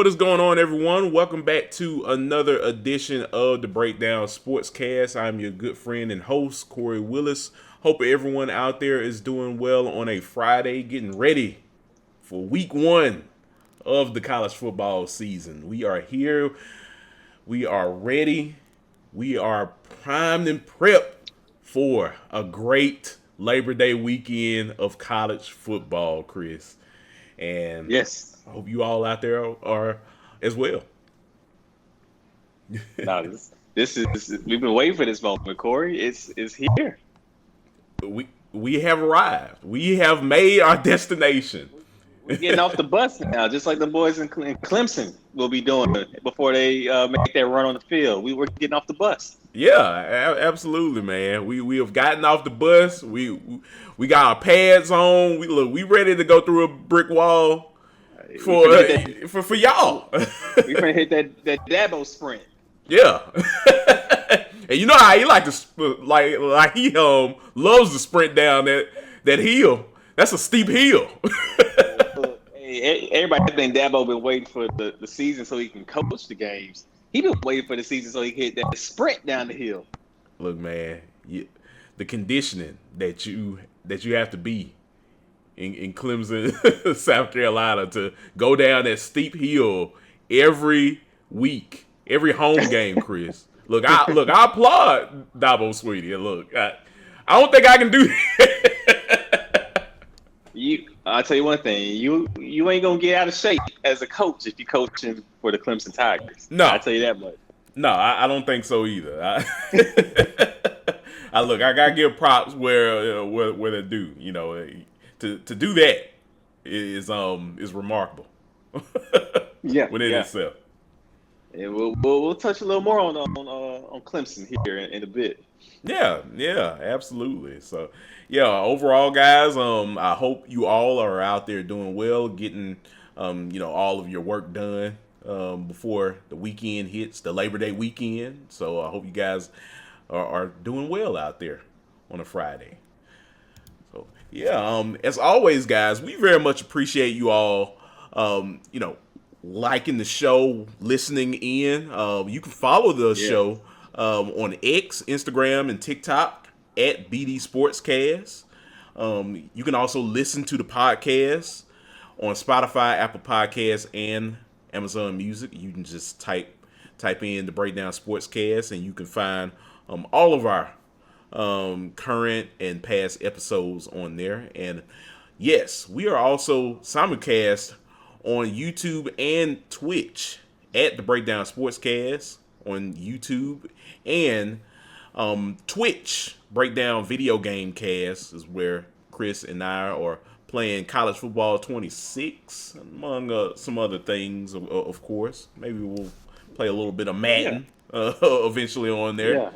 What is going on, everyone? Welcome back to another edition of the Breakdown Sportscast. I'm your good friend and host, Kory Willis. Hope everyone out there is doing well on a Friday, getting ready for week one of the college football season. We are here. We are ready. We are primed and prepped for a great Labor Day weekend of college football, Chris. And Yes. I hope you all out there are as well. No, this is we've been waiting for this moment, Kory. It's here. We have arrived. We have made our destination. We're getting off the bus now, just like the boys in Clemson will be doing before they make that run on the field. We were getting off the bus. Yeah, absolutely, man. We have gotten off the bus. We got our pads on. We ready to go through a brick wall for y'all. We finna hit that Dabo sprint. Yeah. And you know how he like to like he loves to sprint down that hill. That's a steep hill. Hey, everybody think Dabo been waiting for the season so he can coach the games. He been waiting for the season so he can hit that sprint down the hill. Look, man, the conditioning that you have to be in Clemson, South Carolina, to go down that steep hill every week, every home game, Chris. Look, I applaud Dabo Sweetie. Look, I don't think I can do that. I'll tell you one thing. You ain't gonna get out of shape as a coach if you're coaching for the Clemson Tigers. No, I'll tell you that much. No, I don't think so either. I gotta give props where they're due. You know, to do that is remarkable. Yeah, within itself. And we'll touch a little more on Clemson here in a bit. Yeah, absolutely. So, yeah, overall, guys, I hope you all are out there doing well, getting all of your work done before the weekend hits, the Labor Day weekend. So I hope you guys are doing well out there on a Friday. So yeah, as always, guys, we very much appreciate you all, liking the show, listening in. You can follow the show on X, Instagram, and TikTok at BD Sportscast. You can also listen to the podcast on Spotify, Apple Podcasts, and Amazon Music. You can just type in the Breakdown Sportscast, and you can find all of our current and past episodes on there. And yes, we are also simulcast on YouTube and Twitch at the Breakdown Sportscast on YouTube, and Twitch Breakdown Video Game Cast is where Chris and I are playing College Football 26, among some other things, of course. Maybe we'll play a little bit of Madden eventually on there.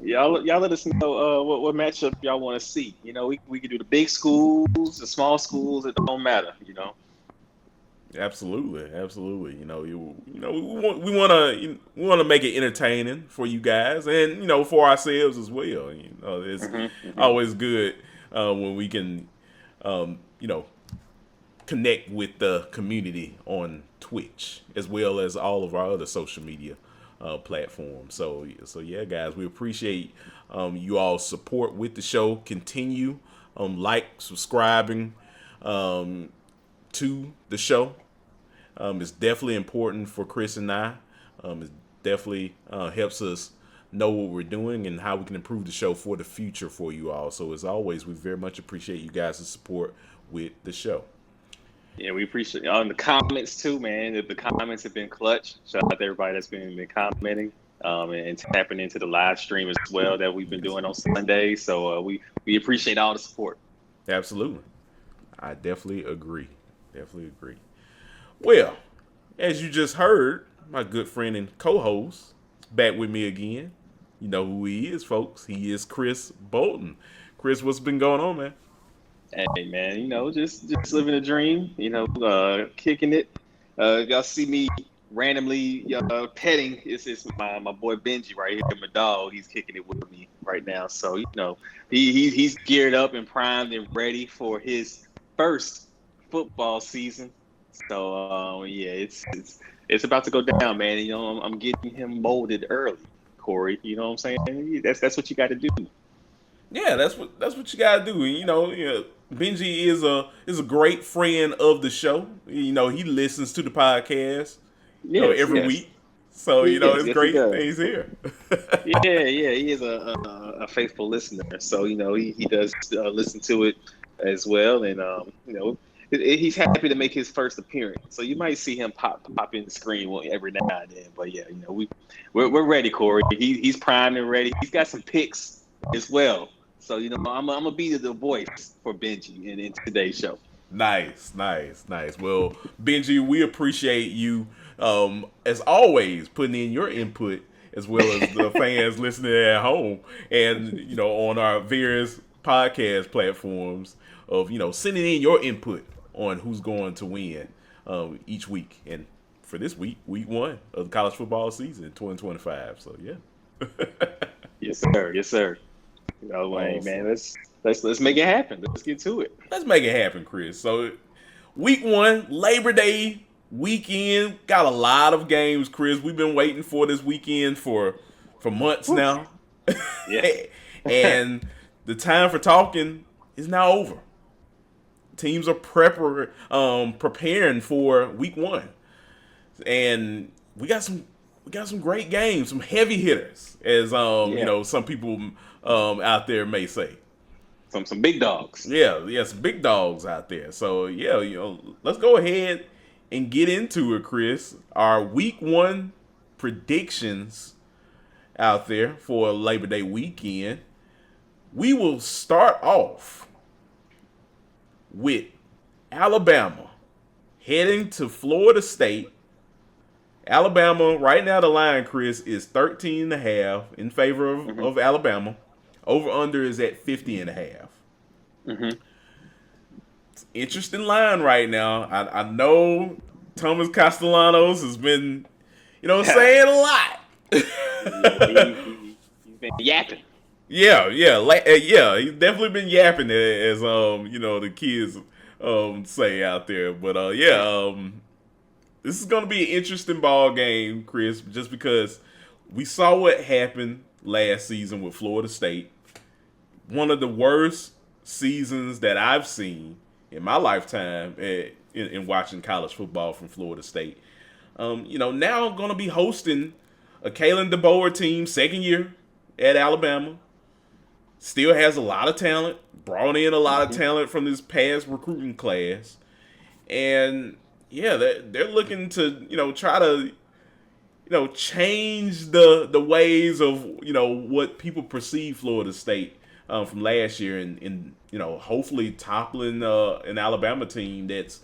Y'all let us know what matchup y'all want to see. You know, we can do the big schools, the small schools. It don't matter. You know. Absolutely. You know, we want to make it entertaining for you guys, and for ourselves as well. You know, it's always good when we can, connect with the community on Twitch as well as all of our other social media platforms. So yeah, guys, we appreciate you all's support with the show. Continue subscribing to the show. It's definitely important for Chris and I. It definitely helps us know what we're doing and how we can improve the show for the future for you all. So as always, we very much appreciate you guys' support with the show. Yeah, we appreciate the comments too, man. The comments have been clutch. Shout out to everybody that's been commenting and tapping into the live stream as well that we've been doing on Sundays. So we appreciate all the support. Absolutely. I definitely agree. Well, as you just heard, my good friend and co-host back with me again. You know who he is, folks. He is Chris Bolton. Chris, what's been going on, man? Hey, man, just living a dream, kicking it. Y'all see me randomly petting. It's my boy Benji right here, my dog. He's kicking it with me right now. So, he's geared up and primed and ready for his first football season So yeah, it's about to go down, man. You know, I'm getting him molded early, Kory. You know what I'm saying? That's what you got to do. Yeah, that's what you gotta do. Benji is a great friend of the show. He listens to the podcast, Yes, every yes, week. So yes, it's yes, he great that does. he's here. Yeah, yeah, he is a faithful listener. So he does listen to it as well, and he's happy to make his first appearance. So you might see him pop in the screen every now and then. But yeah, we're ready, Kory. He's primed and ready. He's got some picks as well. So I'm gonna be the voice for Benji in today's show. Nice, nice, nice. Well, Benji, we appreciate you, as always, putting in your input as well as the fans listening at home, and on our various podcast platforms of sending in your input on who's going to win each week. And for this week 1 of the college football season, 2025. So yeah. Yes, sir. Yes, sir. Awesome. Man, let's make it happen. Let's get to it. Let's make it happen, Chris. So, week 1, Labor Day weekend, got a lot of games, Chris. We've been waiting for this weekend for months Whew. now, Yeah. and the time for talking is now over. Teams are preparing for week 1, and we got some great games, some heavy hitters, as Yeah. some people out there may say. Some big dogs. Yeah, some big dogs out there. So yeah, let's go ahead and get into it, Chris. Our week 1 predictions out there for Labor Day weekend. We will start off with Alabama heading to Florida State. Alabama, right now the line, Chris, is 13.5 in favor Hmm. of Alabama. Over under is at 50.5. Hmm. Interesting line right now. I know Thomas Castellanos has been, saying a lot. Yeah, he's been yapping. yeah. He's definitely been yapping as the kids say out there. But this is gonna be an interesting ball game, Chris, just because we saw what happened last season with Florida State. One of the worst seasons that I've seen in my lifetime in watching college football from Florida State. Now I'm going to be hosting a Kalen DeBoer team, second year at Alabama. Still has a lot of talent, brought in a lot of Hmm. talent from this past recruiting class. And yeah, they're looking to, try to, change the ways of, what people perceive Florida State from last year, and hopefully toppling an Alabama team that's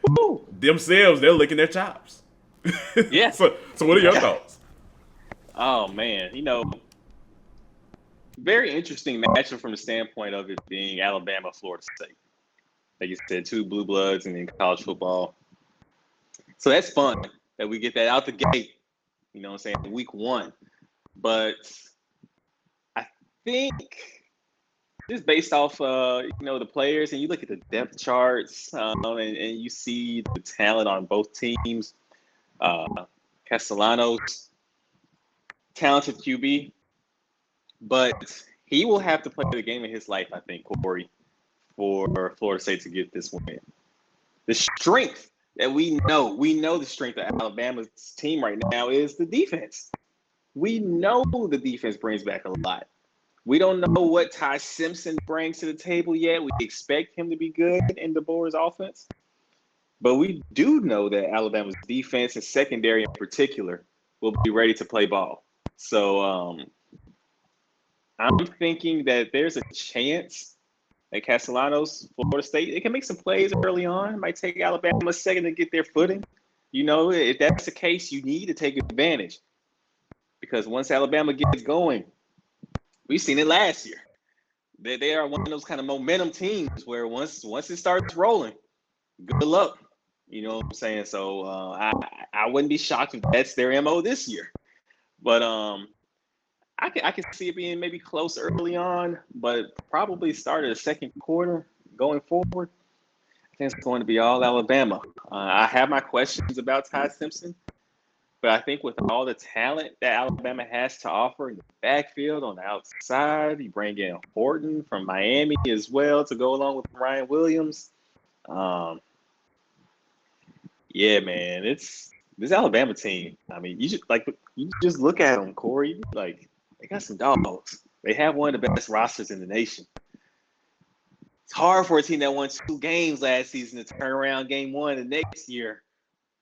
Woo. themselves, they're licking their chops. Yeah. So what are your thoughts? Oh man, very interesting matchup from the standpoint of it being Alabama, Florida State. Like you said, two blue bloods and in college football. So that's fun that we get that out the gate. You know what I'm saying? Week 1. But I think just based off the players, and you look at the depth charts, and you see the talent on both teams. Castellanos, talented QB, but he will have to play the game of his life, I think, Kory, for Florida State to get this win. The strength that we know the strength of Alabama's team right now is the defense. We know the defense brings back a lot. We don't know what Ty Simpson brings to the table yet. We expect him to be good in DeBoer's offense. But we do know that Alabama's defense and secondary in particular will be ready to play ball. So I'm thinking that there's a chance that Castellanos, Florida State, they can make some plays early on. It might take Alabama a second to get their footing. If that's the case, you need to take advantage. Because once Alabama gets going, we've seen it last year. They are one of those kind of momentum teams where once it starts rolling, good luck. You know what I'm saying? So I wouldn't be shocked if that's their MO this year. But I can see it being maybe close early on, but probably start of the second quarter going forward. think it's going to be all Alabama. I have my questions about Ty Simpson, but I think with all the talent that Alabama has to offer in the backfield, on the outside, you bring in Horton from Miami as well to go along with Ryan Williams. Um, yeah, man, it's this Alabama team. I mean, you just look at them, Kory. Like they got some dogs. They have one of the best rosters in the nation. It's hard for a team that won 2 games last season to turn around game one the next year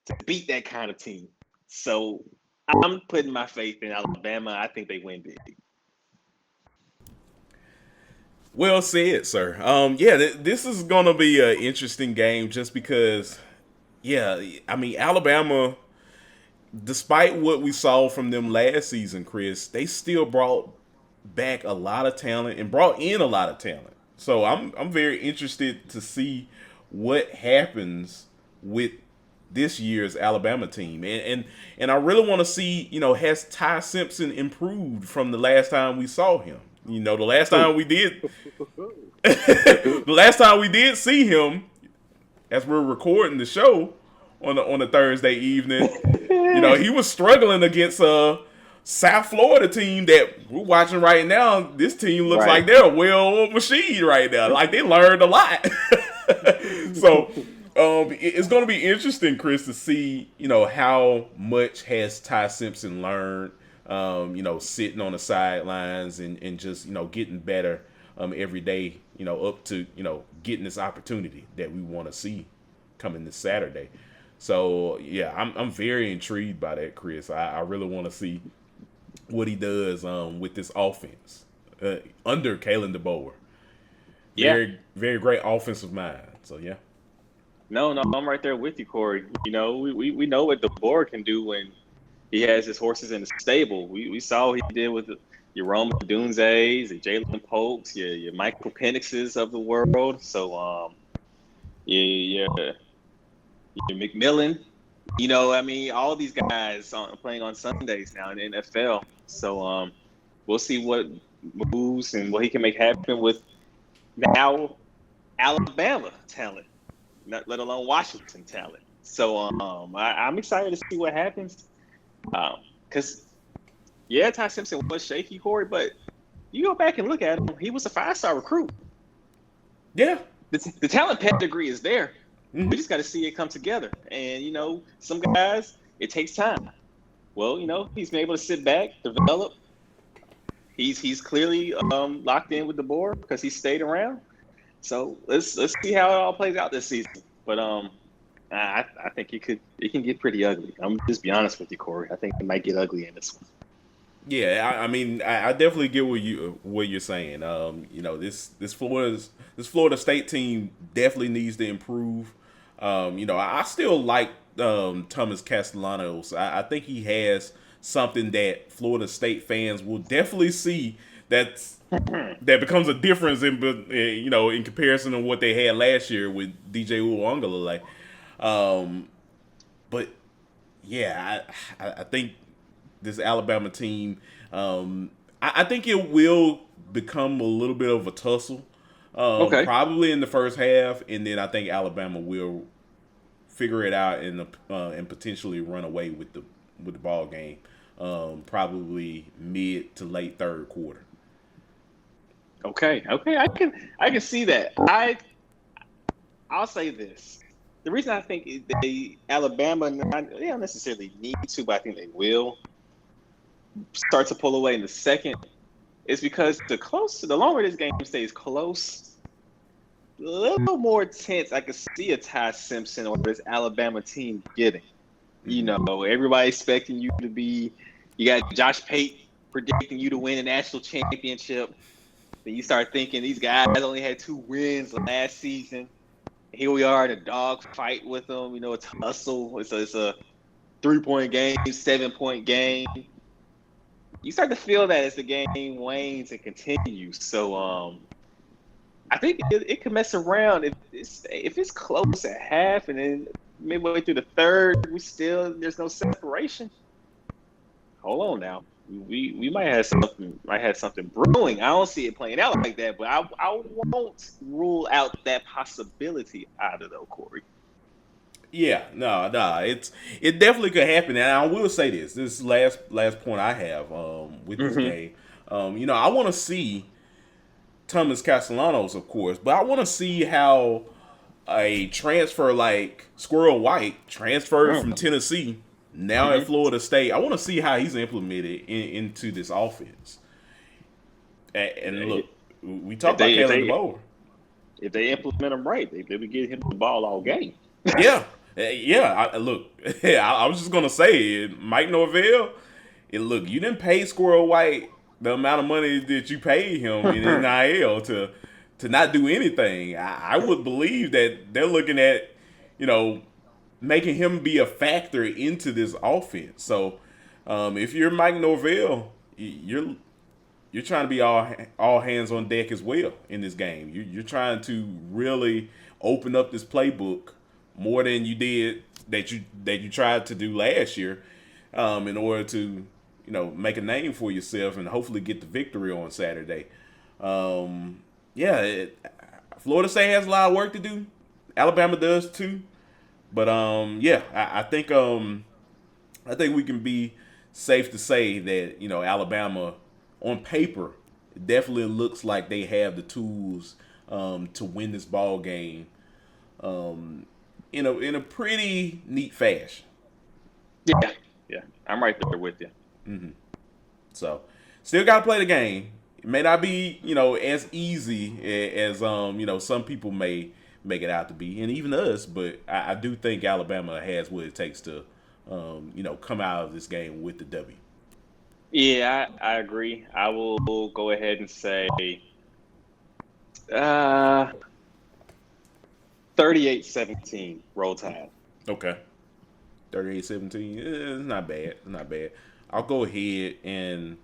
to beat that kind of team. So I'm putting my faith in Alabama. I think they win big. Well said, sir. This is gonna be an interesting game just because, yeah, I mean Alabama, despite what we saw from them last season, Chris, they still brought back a lot of talent and brought in a lot of talent. So I'm very interested to see what happens with this year's Alabama team, and I really want to see, has Ty Simpson improved from the last time we saw him? The last time we did, the last time we did see him, as we're recording the show on a Thursday evening, he was struggling against a South Florida team that we're watching right now. This team looks like they're a well-oiled machine right now. Like they learned a lot. So it's going to be interesting, Chris, to see how much has Ty Simpson learned. Sitting on the sidelines and just getting better every day. Up to getting this opportunity that we want to see coming this Saturday. So yeah, I'm very intrigued by that, Chris. I really want to see what he does with this offense under Kalen DeBoer. Very, very great offensive mind. So yeah. No, I'm right there with you, Kory. We know what DeBoer can do when he has his horses in the stable. We saw what he did with your Rome Dunzeys, your Jalen Polks, your Michael Penixes of the world. So your McMillan. All these guys playing on Sundays now in the NFL. So we'll see what moves and what he can make happen with now Alabama talent, not let alone Washington talent. So I'm excited to see what happens. Because Ty Simpson was shaky, Kory, but you go back and look at him, he was a 5-star recruit. Yeah. The talent pedigree is there. Mm-hmm. We just got to see it come together. And, some guys, it takes time. Well, he's been able to sit back, develop. He's clearly locked in with DeBoer because he stayed around. So let's see how it all plays out this season. But I think it can get pretty ugly. I'm just be honest with you, Kory. I think it might get ugly in this one. Yeah, I definitely get what you're saying. This Florida State team definitely needs to improve. I still like Thomas Castellanos. I think he has something that Florida State fans will definitely see that becomes a difference in comparison to what they had last year with DJ Uiagalelei. But yeah, I think this Alabama team, I think it will become a little bit of a tussle. Probably in the first half, and then I think Alabama will figure it out and potentially run away with the ball game. Probably mid to late third quarter. Okay, I can see that. I'll say this. The reason I think Alabama, they don't necessarily need to, but I think they will start to pull away in the second, is because the longer this game stays close, a little more tense I could see a Ty Simpson or this Alabama team getting. Everybody expecting you to be, you got Josh Pate predicting you to win a national championship. Then you start thinking these guys only had 2 wins last season. Here we are in a dog fight with them. A tussle. It's a 3-point game, 7-point game. You start to feel that as the game wanes and continues. So I think it can mess around if it's close at half and then midway through the third, there's no separation. Hold on now. we might have something brewing. I don't see it playing out like that, but I won't rule out that possibility either, though, Kory. Yeah, no, it definitely could happen. And I will say this last point I have with this Mm-hmm. game. I want to see Thomas Castellanos, of course, but I want to see how a transfer like Squirrel White transferred from Tennessee now at Mm-hmm. Florida State. I want to see how he's implemented into this offense. And look, we talked about Kalen DeBoer. If they implement him right, they would get him the ball all game. Yeah, yeah. Look, I was just gonna say, Mike Norvell. Look, you didn't pay Squirrel White the amount of money that you paid him in NIL to not do anything. I would believe that they're looking at, making him be a factor into this offense. So, if you're Mike Norvell, you're trying to be all hands on deck as well in this game. You're trying to really open up this playbook more than you did that you tried to do last year, in order to make a name for yourself and hopefully get the victory on Saturday. Yeah, Florida State has a lot of work to do. Alabama does too, but yeah, I think we can be safe to say that Alabama on paper it definitely looks like they have the tools to win this ball game in a pretty neat fashion. Yeah, I'm right there with you. Mm-hmm. So, still got to play the game. It may not be as easy as some people may make it out to be, and even us. But I do think Alabama has what it takes to come out of this game with the W. Yeah, I agree. I will go ahead and say 38-17 Roll Tide. Okay. 38-17. It's not bad. It's not bad. I'll go ahead and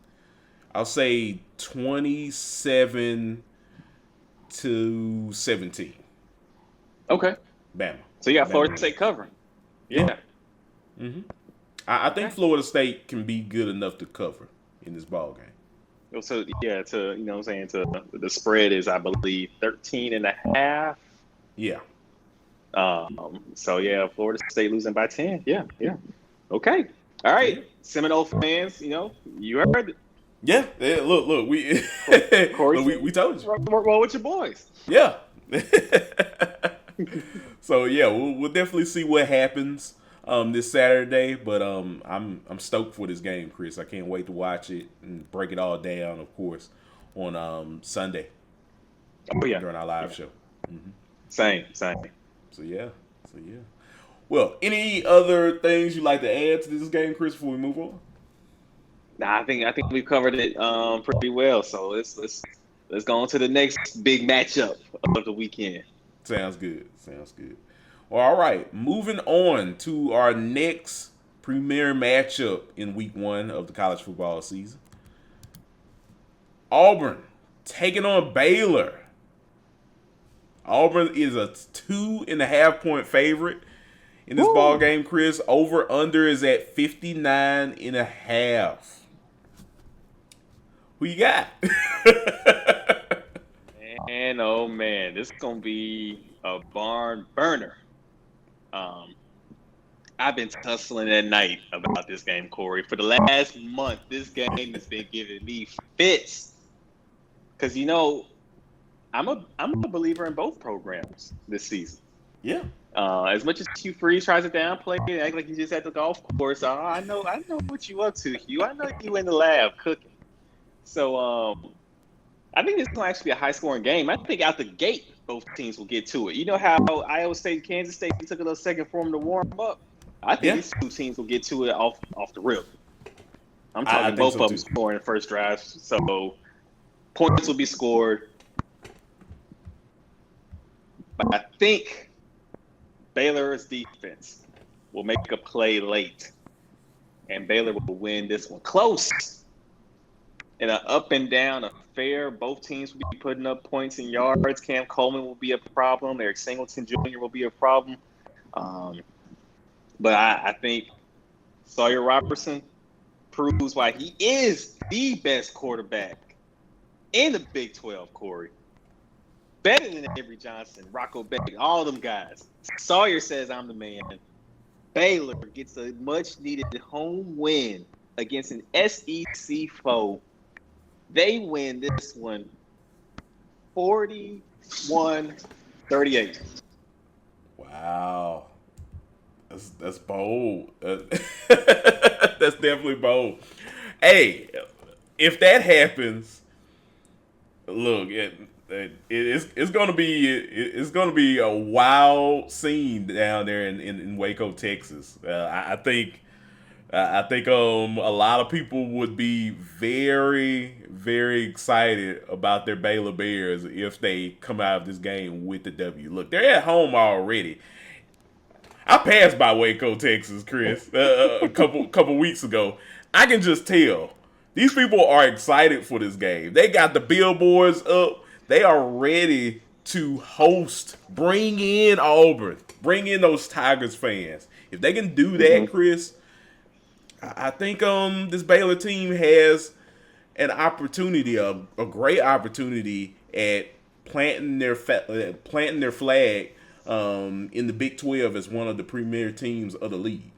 I'll say 27-17. Okay. Bama. So you got Bama Florida wins. State covering. Yeah. Mm-hmm. I think Florida State can be good enough to cover in this ball game. So yeah, the spread is I believe 13.5. Yeah. So yeah, Florida State losing by 10. Yeah. Okay. All right. Yeah. Seminole fans, you heard it. Yeah. Look, we Kory, we told you. roll with your boys. Yeah. So yeah, we'll definitely see what happens this Saturday, but I'm stoked for this game, Chris. I can't wait to watch it and break it all down, of course, on Sunday. Oh yeah. During our live show. Mm-hmm. Same. So yeah. Well, any other things you'd like to add to this game, Chris, before we move on? Nah, I think we've covered it pretty well. So let's go on to the next big matchup of the weekend. Sounds good. Well, all right. Moving on to our next premier matchup in week 1 of the college football season. Auburn taking on Baylor. Auburn is a 2.5-point favorite in this ball game, Chris. Over under is at 59.5. Who you got? Man, oh man, this is gonna be a barn burner. I've been tussling at night about this game, Kory. For the last month, this game has been giving me fits. Because I'm a believer in both programs this season. Yeah. As much as Hugh Freeze tries to downplay it, act like he's just at the golf course. I know what you up to, Hugh. I know you in the lab cooking. So I think this is going to actually be a high-scoring game. I think out the gate, both teams will get to it. You know how Iowa State, Kansas State took a little second for them to warm up? I think these two teams will get to it off the rip. I'm talking both of them scoring the first drive. So points will be scored. But I think Baylor's defense will make a play late. And Baylor will win this one close. In an up and down affair, both teams will be putting up points and yards. Cam Coleman will be a problem. Eric Singleton Jr. will be a problem. But I think Sawyer Robertson proves why he is the best quarterback in the Big 12, Kory. Better than Avery Johnson, Rocco Beck, all them guys. Sawyer says I'm the man. Baylor gets a much-needed home win against an SEC foe. They win this one 41-38. Wow. That's bold. That's definitely bold. Hey, if that happens, look, it's gonna be a wild scene down there in Waco, Texas. I think a lot of people would be very, very excited about their Baylor Bears if they come out of this game with the W. Look, they're at home already. I passed by Waco, Texas, Chris, a couple weeks ago. I can just tell these people are excited for this game. They got the billboards up. They are ready to host. Bring in Auburn. Bring in those Tigers fans. If they can do that, Chris, I think this Baylor team has an opportunity, a great opportunity at planting their flag in the Big 12 as one of the premier teams of the league.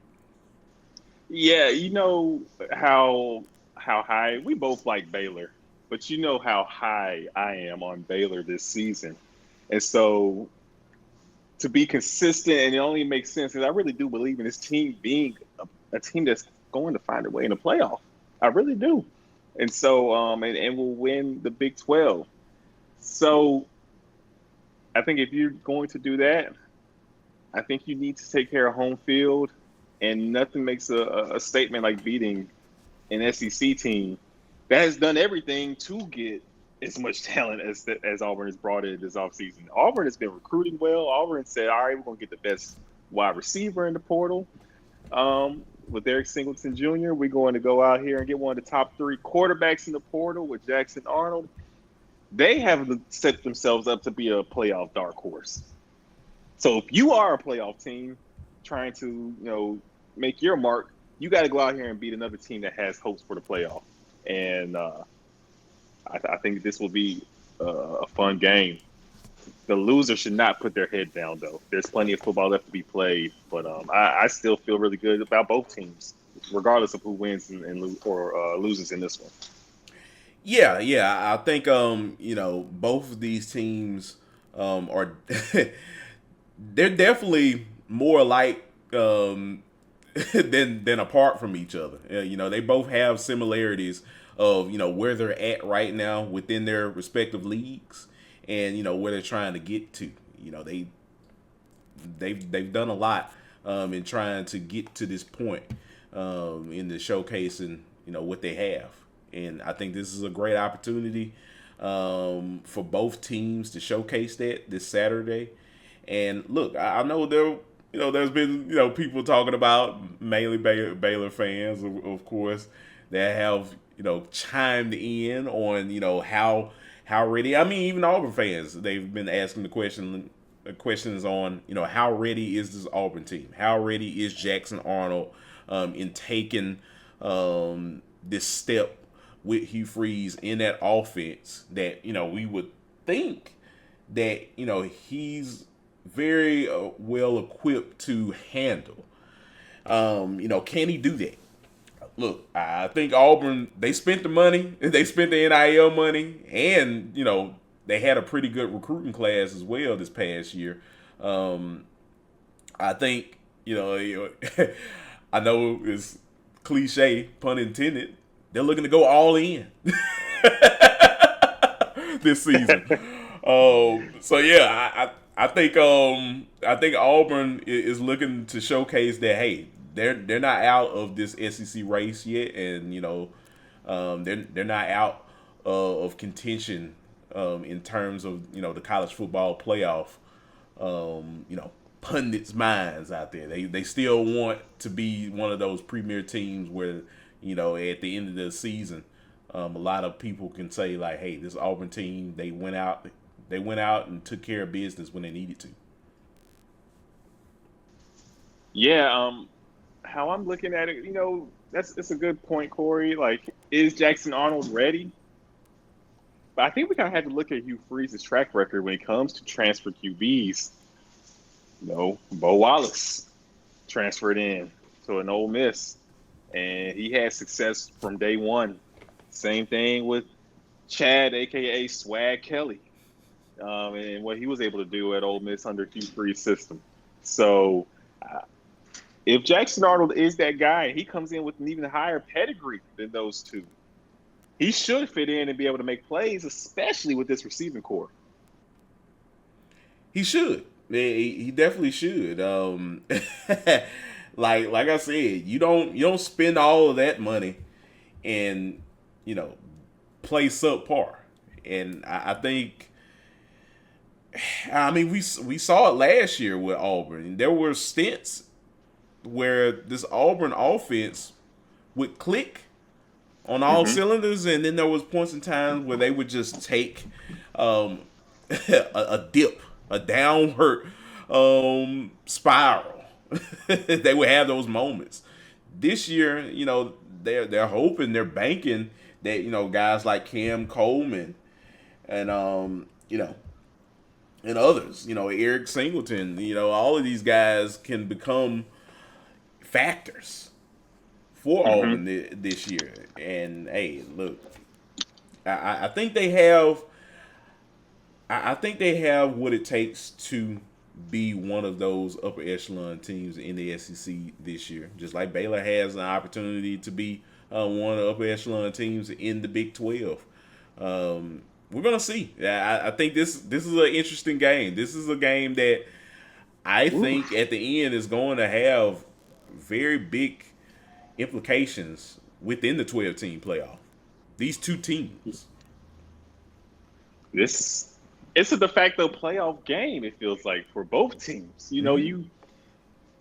Yeah, you know how high we both like Baylor, but you know how high I am on Baylor this season, and so to be consistent, and it only makes sense because I really do believe in this team being a team that's going to find a way in the playoff. I really do, and so and will win the Big 12. So I think if you're going to do that, I think you need to take care of home field, and nothing makes a statement like beating an SEC team that has done everything to get as much talent as Auburn has brought in this offseason. Auburn has been recruiting well. Auburn said, all right, we're going to get the best wide receiver in the portal. With Eric Singleton Jr., we're going to go out here and get one of the top 3 quarterbacks in the portal with Jackson Arnold. They have set themselves up to be a playoff dark horse. So if you are a playoff team trying to, make your mark, you got to go out here and beat another team that has hopes for the playoff. And I think this will be a fun game. The loser should not put their head down, though. There's plenty of football left to be played, but I still feel really good about both teams, regardless of who wins or loses in this one. Yeah, I think both of these teams are they're definitely more alike than apart from each other. They both have similarities of where they're at right now within their respective leagues, and where they're trying to get to. They've done a lot in trying to get to this point in the showcasing what they have. And I think this is a great opportunity for both teams to showcase that this Saturday. And look, I know there's been people talking about, mainly Baylor fans, of course, that have chimed in on how ready. I mean, even Auburn fans, they've been asking the questions on how ready is this Auburn team? How ready is Jackson Arnold in taking this step with Hugh Freeze in that offense that we would think that he's very well equipped to handle. Can he do that? Look, I think Auburn, they spent the money, they spent the NIL money, and they had a pretty good recruiting class as well this past year. I think I know it's cliche, pun intended. They're looking to go all in this season. So yeah, I think Auburn is looking to showcase that, hey, they're not out of this SEC race yet, and they're not out of contention in terms of the college football playoff. Pundits' minds out there, they still want to be one of those premier teams where at the end of the season, a lot of people can say like, hey, this Auburn team, they went out and took care of business when they needed to. Yeah, how I'm looking at it, It's a good point, Kory. Like, is Jackson Arnold ready? But I think we kind of have to look at Hugh Freeze's track record when it comes to transfer QBs. Bo Wallace transferred in to an Ole Miss, and he had success from day one. Same thing with Chad, aka Swag Kelly, and what he was able to do at Ole Miss under Hugh Freeze's system. So, if Jackson Arnold is that guy, he comes in with an even higher pedigree than those two. He should fit in and be able to make plays, especially with this receiving core. He should. He definitely should. Like I said, you don't spend all of that money and play subpar. And I think, I mean, we saw it last year with Auburn. There were stints where this Auburn offense would click on all cylinders, and then there was points in time where they would just take a dip, a downward spiral. They would have those moments. This year, they're hoping, they're banking that guys like Cam Coleman and and others, Eric Singleton, all of these guys can become factors for Auburn this year. And hey, look, I think they have. I think they have what it takes to be one of those upper echelon teams in the SEC this year. Just like Baylor has an opportunity to be one of the upper echelon teams in the Big 12. We're gonna see. I think this is an interesting game. This is a game that I think at the end is going to have very big implications within the 12-team playoff. These two teams. It's a de facto playoff game, it feels like, for both teams. You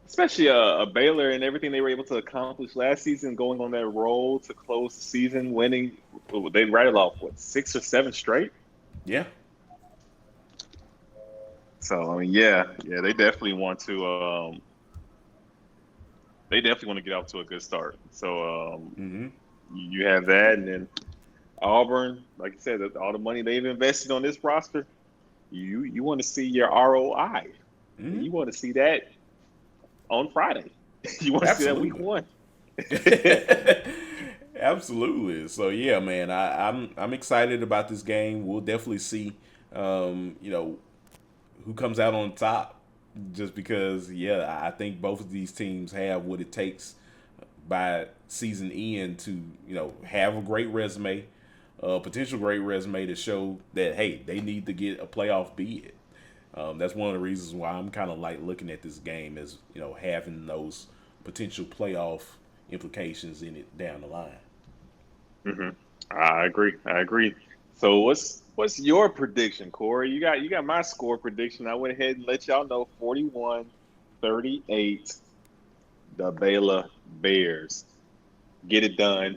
especially a Baylor and everything they were able to accomplish last season, going on that roll to close the season, winning. They rattled off 6 or 7 straight. Yeah. So I mean, yeah, they definitely want to. They definitely want to get off to a good start. So you have that, and then Auburn, like you said, all the money they've invested on this roster, you want to see your ROI. You want to see that on Friday. You want to see that week 1. Absolutely. So yeah, man, I'm excited about this game. We'll definitely see, who comes out on top. Just because, I think both of these teams have what it takes by season end to, have a great resume, a potential great resume to show that, hey, they need to get a playoff bid. That's one of the reasons why I'm kind of like looking at this game as, having those potential playoff implications in it down the line. I agree. So what's your prediction, Kory? You got my score prediction. I went ahead and let y'all know 41-38, the Baylor Bears get it done.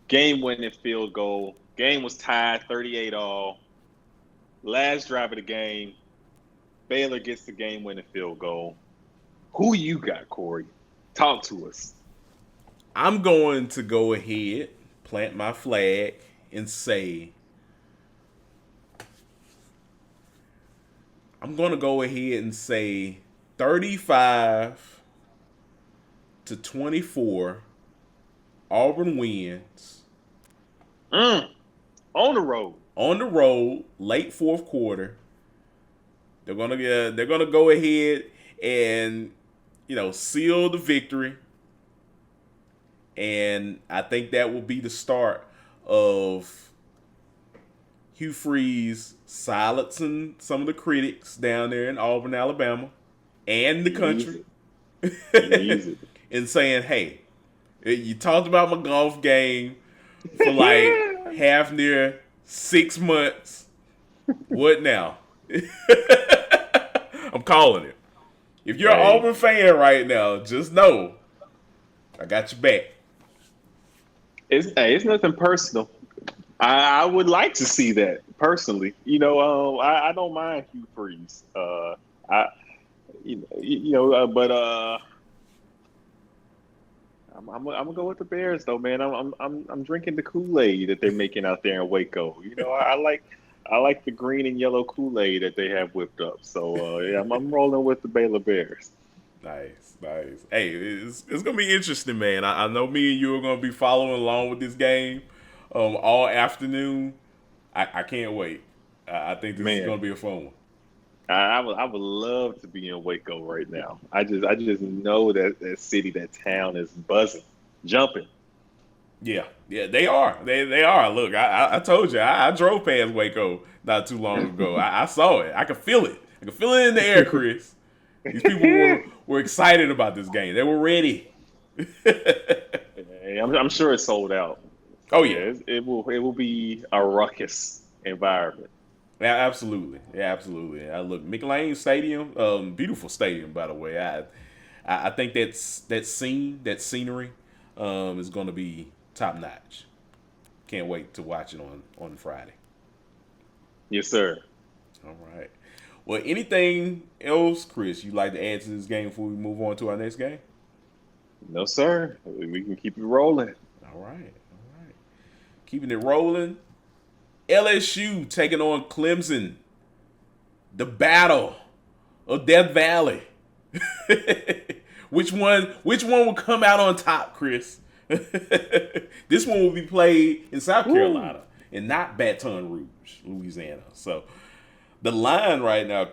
Game-winning field goal. Game was tied 38-all. Last drive of the game, Baylor gets the game-winning field goal. Who you got, Kory? Talk to us. I'm going to go ahead, plant my flag, and say I'm going to go ahead and say 35-24. Auburn wins. On the road. On the road, late fourth quarter. They're gonna go ahead and seal the victory. And I think that will be the start of Hugh Freeze silencing some of the critics down there in Auburn, Alabama, and the country, and saying, "Hey, you talked about my golf game for like half near 6 months. What now?" I'm calling it. If you're an Auburn fan right now, just know I got your back. It's nothing personal. I would like to see that personally. I don't mind Hugh Freeze. But I'm I'm gonna go with the Bears though, man. I'm drinking the Kool-Aid that they're making out there in Waco. I like the green and yellow Kool-Aid that they have whipped up. So yeah, I'm rolling with the Baylor Bears. Nice, nice. Hey, it's gonna be interesting, man. I know me and you are gonna be following along with this game, all afternoon. I can't wait. I think this is Man, gonna be a fun one. I would love to be in Waco right now. I just know that city, that town is buzzing, jumping. Yeah, yeah, they are. They are. Look, I told you, I drove past Waco not too long ago. I saw it. I could feel it. I could feel it in the air, Chris. These people were excited about this game. They were ready. Hey, I'm sure it's sold out. Oh Yeah, yeah, it will be a ruckus environment. yeah, absolutely, yeah, absolutely. Look, McLean Stadium, beautiful stadium, by the way. I think that scenery, is going to be top notch. Can't wait to watch it on Friday. Yes, sir. All right. Well, anything else, Chris, you'd like to add to this game before we move on to our next game? No, sir. We can keep it rolling. All right. All right. Keeping it rolling. LSU taking on Clemson. The battle of Death Valley. Which one will come out on top, Chris? This one will be played in South Woo. Carolina and not Baton Rouge, Louisiana. So the line right now,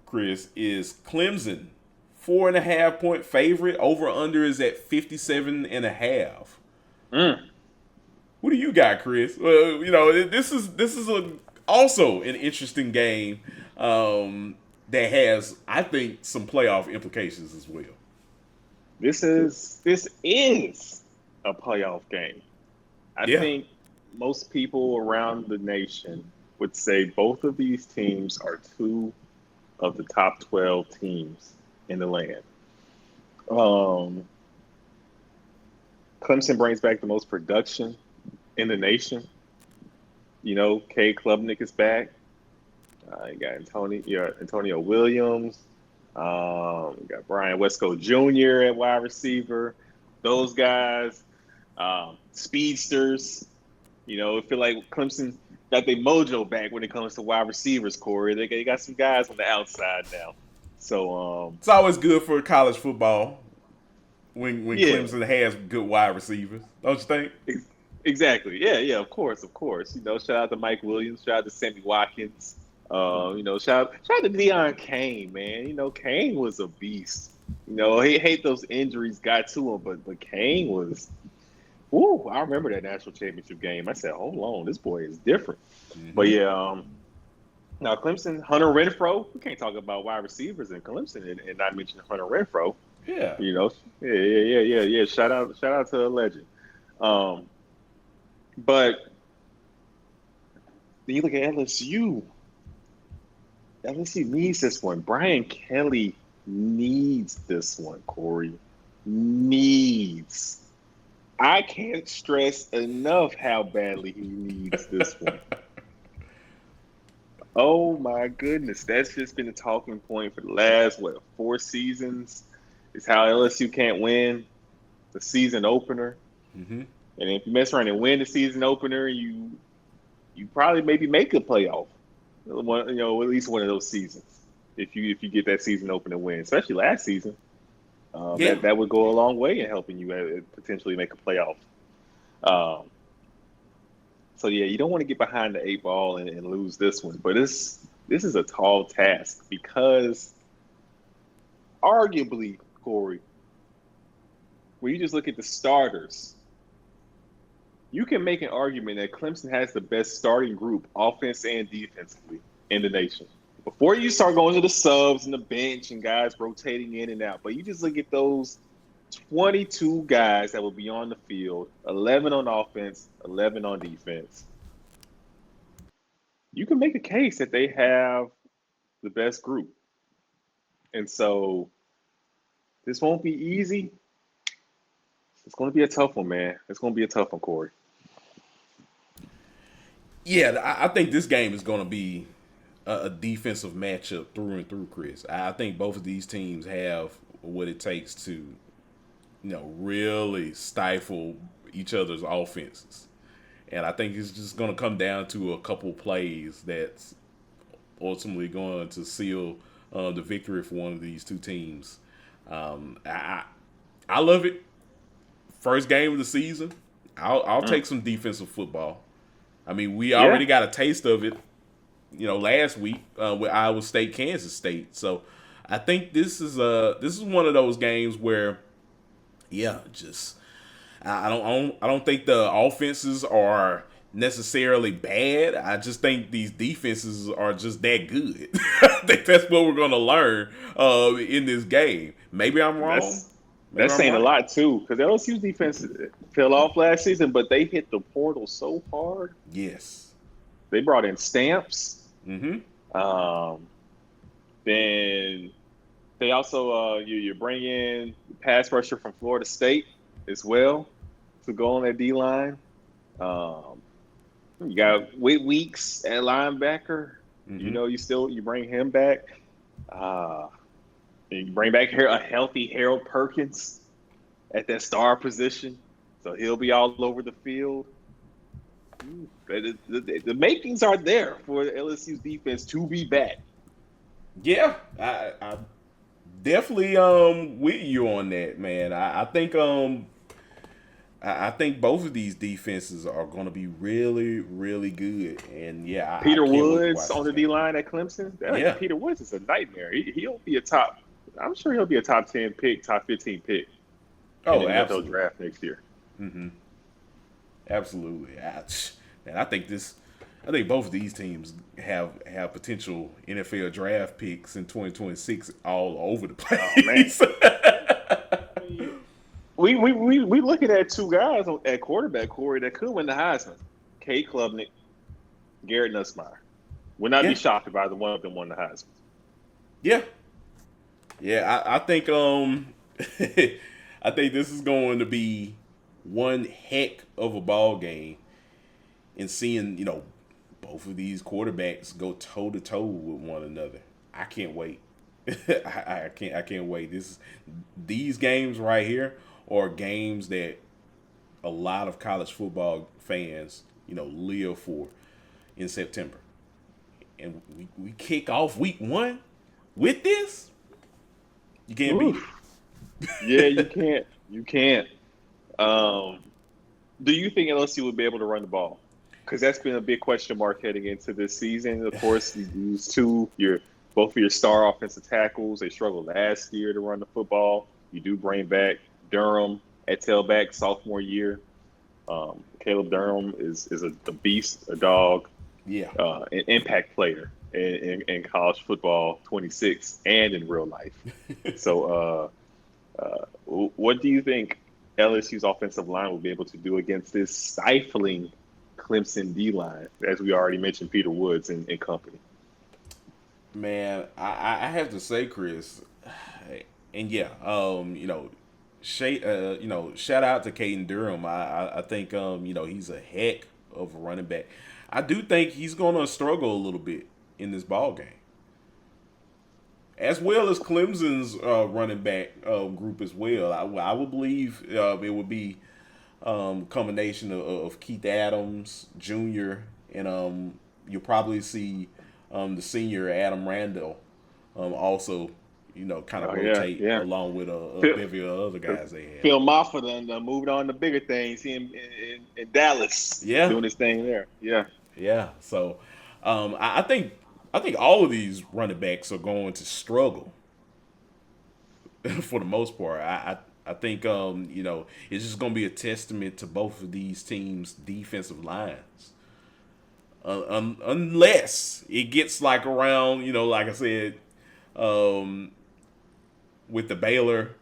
Chris, is Clemson 4.5 point favorite. Over under is at 57.5. Mm. Who do you got, Chris? Well, this is also an interesting game, that has, I think, some playoff implications as well. This is a playoff game. I Yeah, think most people around the nation would say both of these teams are two of the top 12 teams in the land. Um, Clemson brings back the most production in the nation. Cade Klubnik is back. You got Antonio Williams. You got Brian Wesco Jr. at wide receiver. Those guys, speedsters. I feel like Clemson got their mojo back when it comes to wide receivers, Kory. They got some guys on the outside now. So, it's always good for college football when yeah, Clemson has good wide receivers, don't you think? exactly. Yeah, yeah, of course, of course. Shout out to Mike Williams. Shout out to Sammy Watkins. Shout out to Deion Kane, man. Kane was a beast. He hate those injuries got to him, but Kane was. Woo! I remember that national championship game. I said, "Hold on, this boy is different." But Mm-hmm. yeah, now Clemson, Hunter Renfro. We can't talk about wide receivers in Clemson and not mention Hunter Renfro. Yeah. Yeah. Shout out to a legend. Um, but then you look at LSU. LSU needs this one. Brian Kelly needs this one, Kory. Needs. I can't stress enough how badly he needs this one. Oh my goodness. That's just been a talking point for the last, 4 seasons. Is how LSU can't win the season opener. Mm-hmm. And if you mess around and win the season opener, you probably maybe make a playoff. At least one of those seasons. If you get that season opener win, especially last season. Yeah. That would go a long way in helping you potentially make a playoff. Um, so yeah, you don't want to get behind the 8 ball and lose this one. But this is a tall task because arguably, Kory, when you just look at the starters, you can make an argument that Clemson has the best starting group, offense and defensively, in the nation. Before you start going to the subs and the bench and guys rotating in and out, but you just look at those 22 guys that will be on the field, 11 on offense, 11 on defense. You can make a case that they have the best group. And so this won't be easy. It's going to be a tough one, man. It's going to be a tough one, Kory. Yeah, I think this game is going to be a defensive matchup through and through, Chris. I think both of these teams have what it takes to really stifle each other's offenses. And I think it's just going to come down to a couple plays that's ultimately going to seal the victory for one of these two teams. I love it. First game of the season. I'll take some defensive football. I mean, we Yeah. already got a taste of it, last week with Iowa State, Kansas State. So I think this is one of those games where, just I don't think the offenses are necessarily bad. I just think these defenses are just that good. I think that's what we're going to learn in this game. Maybe I'm wrong. Maybe That's I'm saying a right. lot too, because LSU's defense fell off last season, but they hit the portal so hard. Yes. They brought in Stamps. Mm-hmm. Um, then they also you bring in pass rusher from Florida State as well to go on that D line. Um, you got Whit Weeks at linebacker. Mm-hmm. You bring him back. Uh, you bring back a healthy Harold Perkins at that star position, so he'll be all over the field. The makings are there for LSU's defense to be back. Yeah, I definitely with you on that, man. I think both of these defenses are going to be really, really good, and I Peter can't wait to Woods watch on this the D game. line at Clemson. Yeah, Peter Woods is a nightmare. He'll be a top. I'm sure he'll be a top 10 pick, top 15 pick in the oh, NFL absolutely, draft next year. absolutely. And I think both of these teams have potential NFL draft picks in 2026 all over the Oh man, place. we looking at two guys at quarterback, Kory, that could win the Heisman. Kate Klubnik, Garrett Nussmeier. Would not Yeah, be shocked if either one of them won the Heisman. yeah, yeah. I think I think this is going to be one heck of a ball game, and seeing both of these quarterbacks go toe to toe with one another. I can't wait. I can't wait. These games right here are games that a lot of college football fans live for in September, and we kick off week 1 with this. You can't beat Oof. Yeah, you it. can't. You can't. Um, do you think LSU would be able to run the ball? Because that's been a big question mark heading into this season. Of course, you lose both of your star offensive tackles. They struggled last year to run the football. You do bring back Durham at tailback sophomore year. Caleb Durham is a beast, a dog, Yeah. an impact player in college football, 26, and in real life. So, what do you think LSU's offensive line will be able to do against this stifling Clemson D line, as we already mentioned, Peter Woods and company? Man, I have to say, Chris, and shout out to Caden Durham. I think he's a heck of a running back. I do think he's gonna struggle a little bit in this ball game, as well as Clemson's running back group as well. I would believe it would be combination of Keith Adams Jr. and you'll probably see the senior Adam Randall also kind of Oh yeah, rotate yeah. along with a Phil, bevy of other guys they have. Phil Moffitt done moved on to bigger things. He in Dallas Yeah, doing his thing there. Yeah. yeah. So I think all of these running backs are going to struggle for the most part. I think it's just going to be a testament to both of these teams' defensive lines. Unless it gets like around, like I said, with the Baylor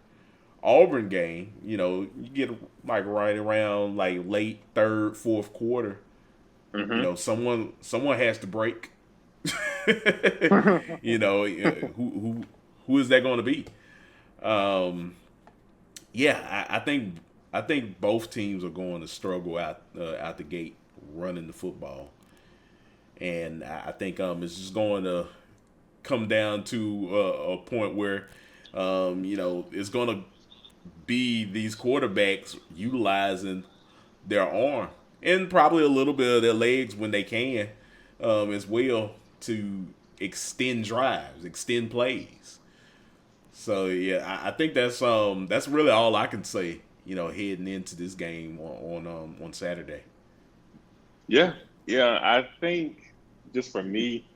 Auburn game, you get like right around like late third, fourth quarter. Mm-hmm. Someone has to break. Who is that going to be? Um, I think both teams are going to struggle out the gate running the football, and I think it's just going to come down to a point where it's going to be these quarterbacks utilizing their arm and probably a little bit of their legs when they can, as well, to extend drives, extend plays. So yeah, I think that's really all I can say. Heading into this game on Saturday. Yeah, yeah. I think just for me,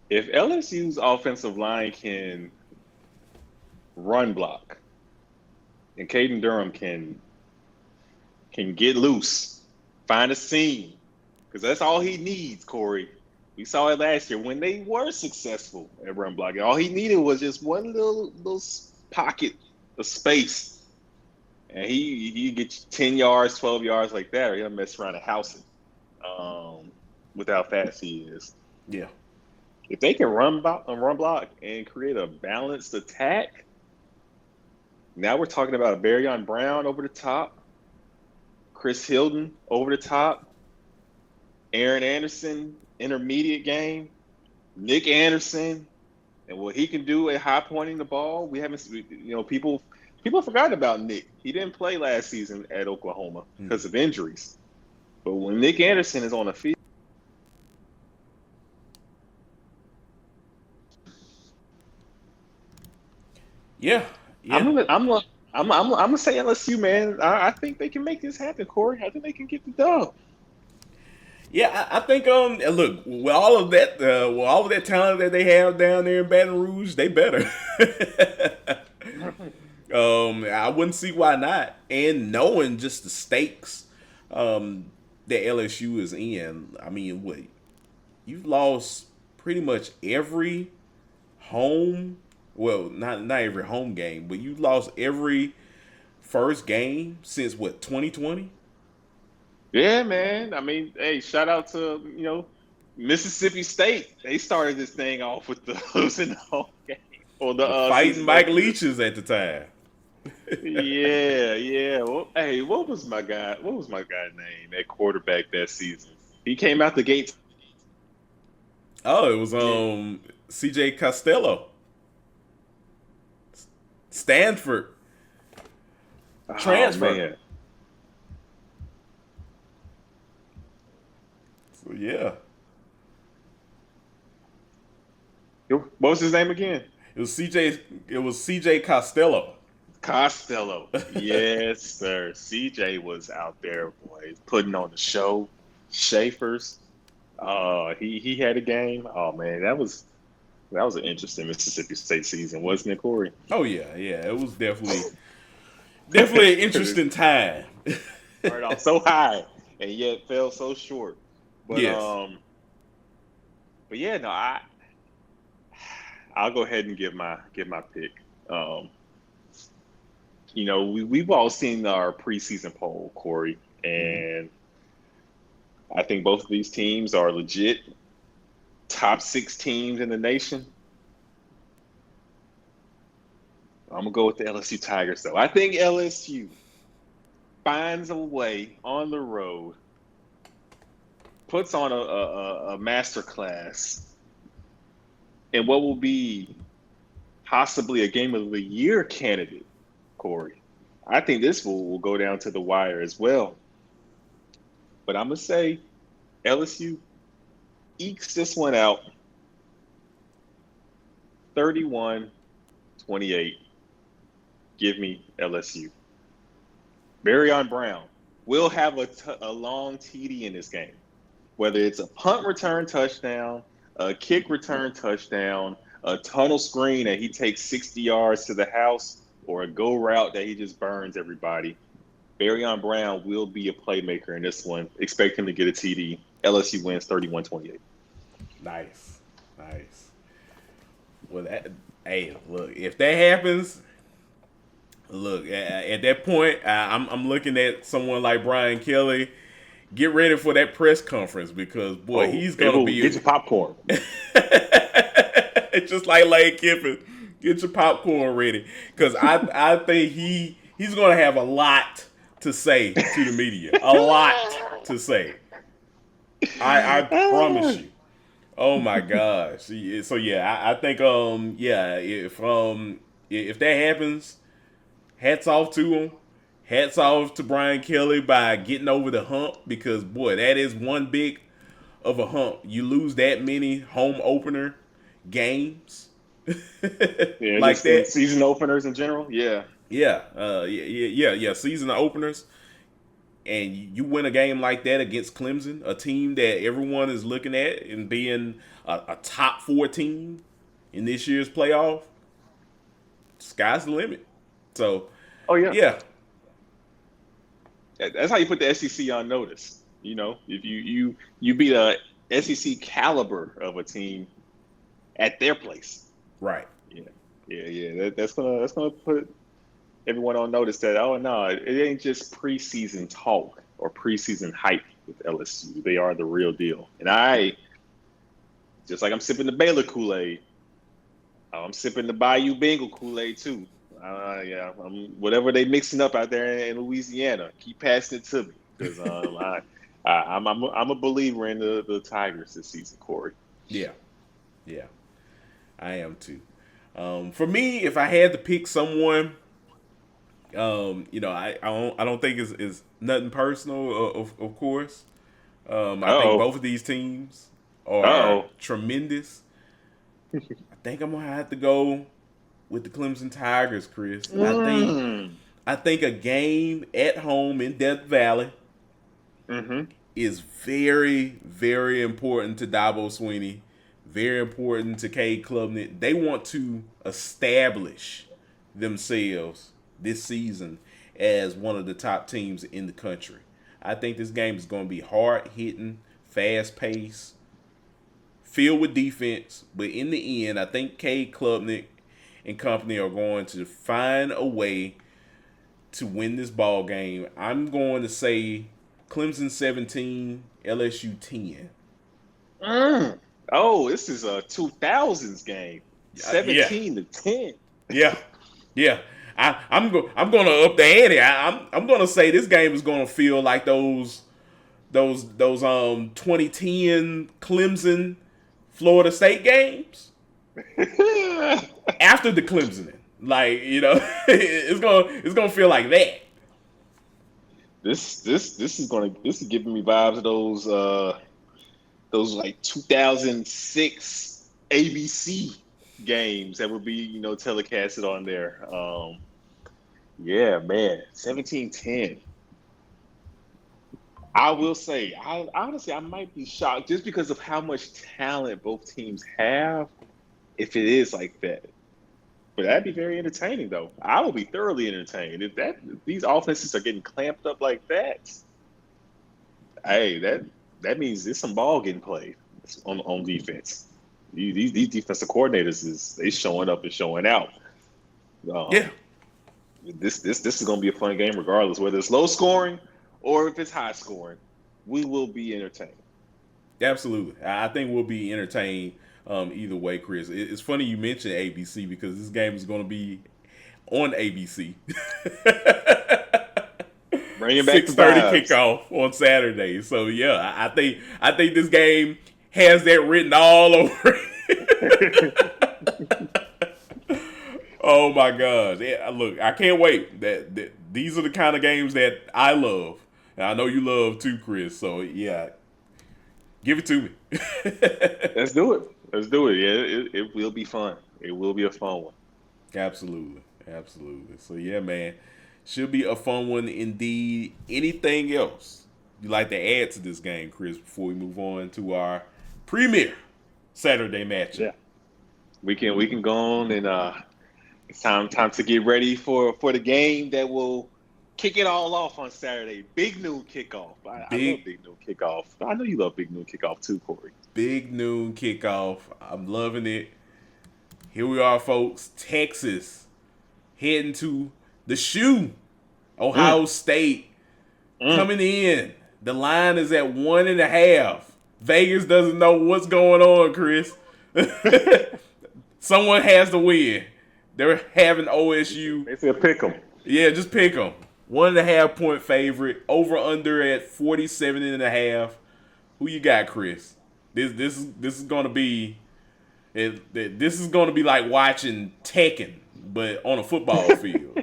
if LSU's offensive line can run block and Caden Durham can get loose, find a seam, because that's all he needs, Kory. We saw it last year when they were successful at run blocking. All he needed was just one little pocket of space, and he get you 10 yards, 12 yards like that, or he'll mess around and house it. With how fast he is. Yeah. If they can run block and create a balanced attack, now we're talking about Barryon Brown over the top, Chris Hilton over the top, Aaron Anderson, intermediate game, Nick Anderson, and what he can do at high pointing the ball. We haven't, people forgot about Nick. He didn't play last season at Oklahoma because of injuries. But when Nick Anderson is on the field, yeah. I'm gonna say LSU, man. I think they can make this happen, Kory. I think they can get the dub. Yeah, I think look, with all of that talent that they have down there in Baton Rouge, they better. I wouldn't see why not. And knowing just the stakes that LSU is in, I mean, you've lost pretty much every home. Well, not every home game, but you lost every first game since 2020. Yeah, man. I mean, hey, shout out to Mississippi State. They started this thing off with the losing the home game or the fighting Mike Leaches at the time. Yeah. Well, hey, what was my guy's name at quarterback that season? He came out the gate. Oh, it was C.J. Costello. Stanford. Transfer. Man. So yeah. What was his name again? It was C.J. Costello. Costello. Yes, sir. CJ was out there, boy, putting on the show. Schaefer's. He had a game. Oh man, that was an interesting Mississippi State season, wasn't it, Kory? Oh yeah. It was definitely an interesting time. Started off so high and yet fell so short. But yes. But yeah, no, I'll go ahead and give my pick. We've all seen our preseason poll, Kory, and I think both of these teams are legit top 6 teams in the nation. I'm going to go with the LSU Tigers, though. I think LSU finds a way on the road, puts on a masterclass in what will be possibly a game of the year candidate, Kory. I think this will go down to the wire as well. But I'm going to say LSU ekes this one out 31-28. Give me LSU. Barryon Brown will have a long TD in this game. Whether it's a punt return touchdown, a kick return touchdown, a tunnel screen that he takes 60 yards to the house, or a go route that he just burns everybody. Barryon Brown will be a playmaker in this one. Expect him to get a TD. LSU wins 31-28. Nice. Well, look, if that happens, at that point, I'm looking at someone like Brian Kelly. Get ready for that press conference because, boy, he's going to be... Get your popcorn. Just like Lane Kiffin. Get your popcorn ready. Because I think he's going to have a lot to say to the media. A lot to say. I promise you. Oh, my gosh. So, yeah, I think, if that happens, hats off to him. Hats off to Brian Kelly by getting over the hump because, boy, that is one big of a hump. You lose that many home opener games Yeah, like just in that. season openers in general. Yeah. Yeah. Season openers. And you win a game like that against Clemson, a team that everyone is looking at and being a top 4 team in this year's playoff. Sky's the limit. So, Oh yeah. yeah. That's how you put the SEC on notice. You know, if you beat a SEC caliber of a team at their place. Right. Yeah. That's gonna put everyone on notice that no, it ain't just preseason talk or preseason hype with LSU. They are the real deal. And just like I'm sipping the Baylor Kool-Aid, I'm sipping the Bayou Bengal Kool-Aid too. Whatever they mixing up out there in Louisiana, keep passing it to me because I'm a believer in the Tigers this season, Kory. Yeah, I am too. For me, if I had to pick someone, I don't think it's nothing personal, of course. I think both of these teams are tremendous. I think I'm gonna have to go with the Clemson Tigers, Chris. I think a game at home in Death Valley is very, very important to Dabo Swinney. Very important to Cade Klubnik. They want to establish themselves this season as one of the top teams in the country. I think this game is going to be hard-hitting, fast-paced, filled with defense. But in the end, I think Cade Klubnik and company are going to find a way to win this ball game. I'm going to say Clemson 17, LSU 10. Oh, this is a 2000s game. 17 to 10. Yeah. I'm going to up the ante. I'm going to say this game is going to feel like those 2010 Clemson Florida State games after the Clemson. Like, it's going to feel like that. This is giving me vibes of those like 2006 ABC games that would be telecasted on there. Yeah, man, 17-10. I will say, I might be shocked just because of how much talent both teams have. If it is like that, but that'd be very entertaining, though. I will be thoroughly entertained if these offenses are getting clamped up like that. Hey, that means there's some ball getting played on defense. These defensive coordinators they showing up and showing out. This is going to be a fun game regardless, whether it's low scoring or if it's high scoring. We will be entertained. Absolutely, I think we'll be entertained. Either way, Chris. It's funny you mentioned ABC because this game is going to be on ABC. Bring it back 6:30 kickoff on Saturday. So yeah, I think this game has that written all over it. Oh my gosh! Yeah, look, I can't wait. That these are the kind of games that I love, and I know you love too, Chris. So yeah, give it to me. Let's do it. Yeah, it will be fun. It will be a fun one. Absolutely. So yeah, man, should be a fun one indeed. Anything else you'd like to add to this game, Chris, before we move on to our premier Saturday matchup? Yeah, we can go on and it's time to get ready for the game that will kick it all off on Saturday. Big noon kickoff. I love big noon kickoff. I know you love big noon kickoff too, Kory. Big noon kickoff. I'm loving it. Here we are, folks. Texas heading to the shoe. Ohio State coming in. The line is at 1.5. Vegas doesn't know what's going on, Chris. Someone has to win. They're having OSU. They said pick them. Yeah, just pick them. 1.5 point favorite. Over under at 47.5. Who you got, Chris? This is gonna be like watching Tekken, but on a football field.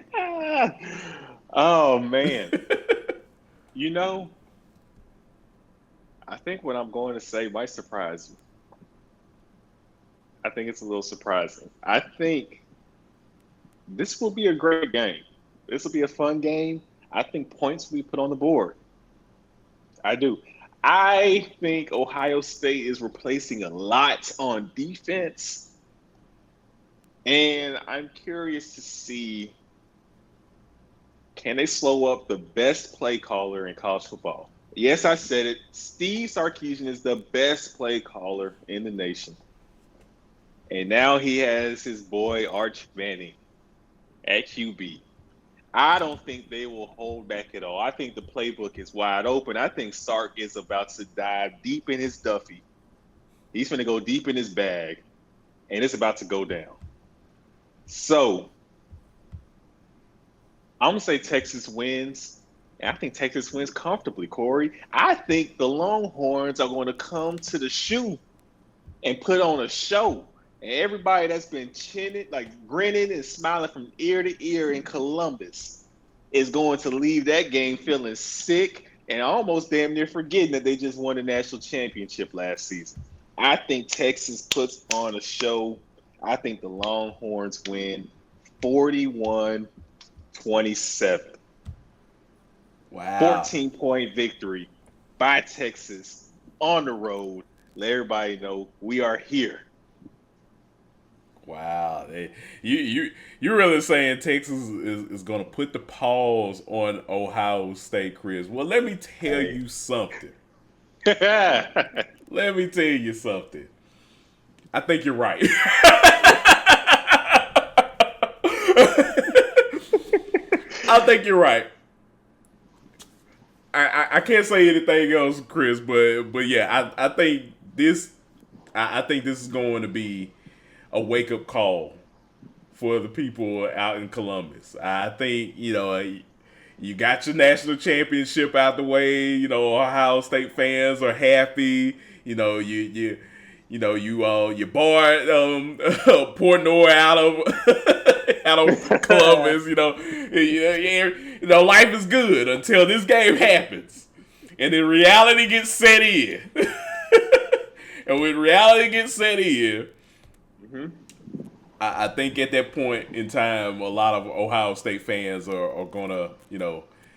Oh man. You know, I think what I'm going to say might surprise you. I think it's a little surprising. I think this will be a great game. This will be a fun game. I think points will be put on the board. I do. I think Ohio State is replacing a lot on defense, and I'm curious to see, can they slow up the best play caller in college football? Yes, I said it. Steve Sarkisian is the best play caller in the nation. And now he has his boy Arch Manning at QB. I don't think they will hold back at all. I think the playbook is wide open. I think Sark is about to dive deep in his Duffy. He's going to go deep in his bag, and it's about to go down. So I'm going to say Texas wins. And I think Texas wins comfortably, Kory. I think the Longhorns are going to come to the shoe and put on a show. And everybody that's been chinning, like grinning and smiling from ear to ear in Columbus is going to leave that game feeling sick and almost damn near forgetting that they just won the national championship last season. I think Texas puts on a show. I think the Longhorns win 41-27. Wow. 14-point victory by Texas on the road. Let everybody know we are here. Wow, you're really saying Texas is going to put the pause on Ohio State, Chris? Well, let me tell you something. Let me tell you something. I think you're right. I think you're right. I can't say anything else, Chris, but yeah, I think this is going to be a wake-up call for the people out in Columbus. I think, you got your national championship out the way. Ohio State fans are happy. You barred Portnoy out of Columbus. Life is good until this game happens, and then reality gets set in. And when reality gets set in, I think at that point in time, a lot of Ohio State fans are gonna,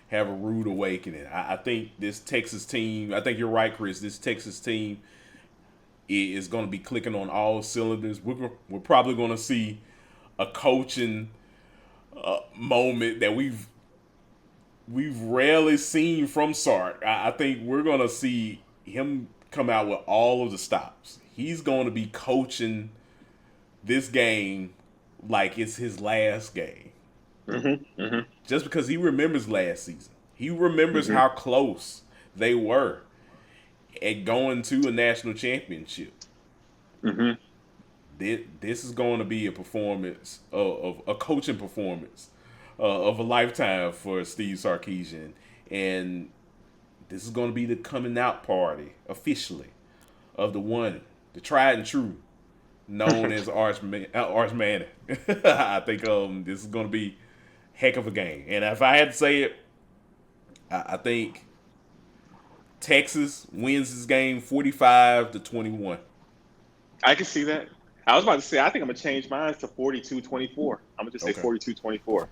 have a rude awakening. I think this Texas team. I think you're right, Chris. This Texas team is going to be clicking on all cylinders. We're probably going to see a coaching moment that we've rarely seen from Sark. I think we're going to see him come out with all of the stops. He's going to be coaching this game like it's his last game. Just because he remembers last season. He remembers how close they were at going to a national championship. This is going to be a performance of a coaching performance of a lifetime for Steve Sarkisian, and this is going to be the coming out party officially of the tried and true, known as Arch Manning. I think this is going to be a heck of a game, and if I had to say it, I think Texas wins this game 45-21. I can see that. I was about to say, I think I'm going to change mine to 42-24. I'm going to just say 42-24.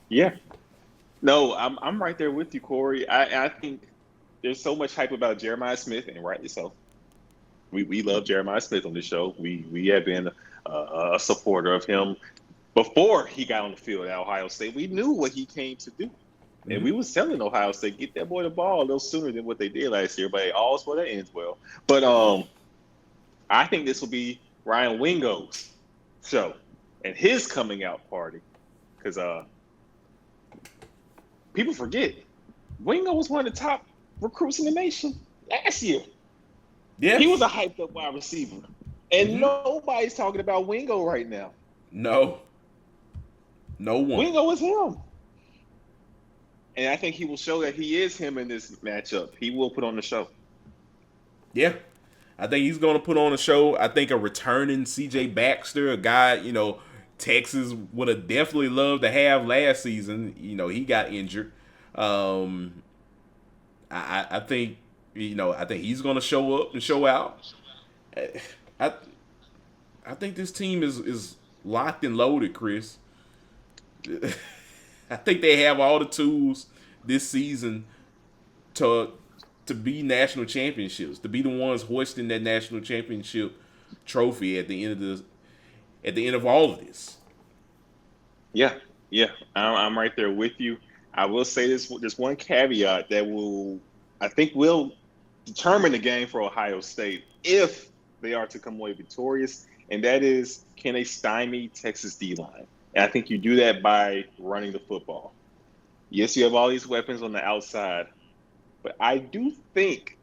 Yeah. No, I'm right there with you, Kory. I think there's so much hype about Jeremiah Smith, and rightly so. We love Jeremiah Smith on this show. We have been a supporter of him before he got on the field at Ohio State. We knew what he came to do. And we was telling Ohio State, get that boy the ball a little sooner than what they did last year. But all's well that ends well. But I think this will be Ryan Wingo's show and his coming out party. Because people forget, Wingo was one of the top recruits in the nation last year. Yeah. He was a hyped up wide receiver. And nobody's talking about Wingo right now. No one. Wingo is him. And I think he will show that he is him in this matchup. He will put on the show. Yeah. I think he's going to put on a show. I think a returning C.J. Baxter, a guy, Texas would have definitely loved to have last season. He got injured. I think I think he's going to show up and show out. I I think this team is locked and loaded, Chris. I think they have all the tools this season to be national championships, to be the ones hoisting that national championship trophy at the end of all of this. Yeah, I'm right there with you. I will say this: there's one caveat that I think, will determine the game for Ohio State if they are to come away victorious, and that is, can they stymie Texas D-line? And I think you do that by running the football. Yes, you have all these weapons on the outside, but I do think,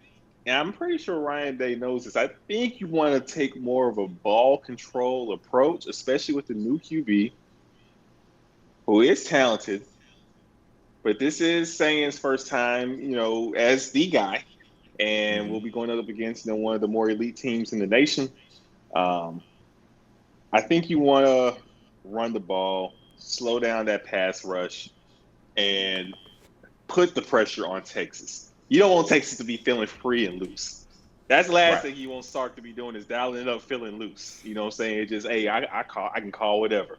and I'm pretty sure Ryan Day knows this, I think you want to take more of a ball control approach, especially with the new QB, who is talented, but this is Sayan's first time, as the guy, and we'll be going up against one of the more elite teams in the nation. I think you want to run the ball, slow down that pass rush, and put the pressure on Texas. You don't want Texas to be feeling free and loose. That's the last thing you want Sark to be doing, is dialing it up, feeling loose. You know what I'm saying? It's just, hey, I can call whatever.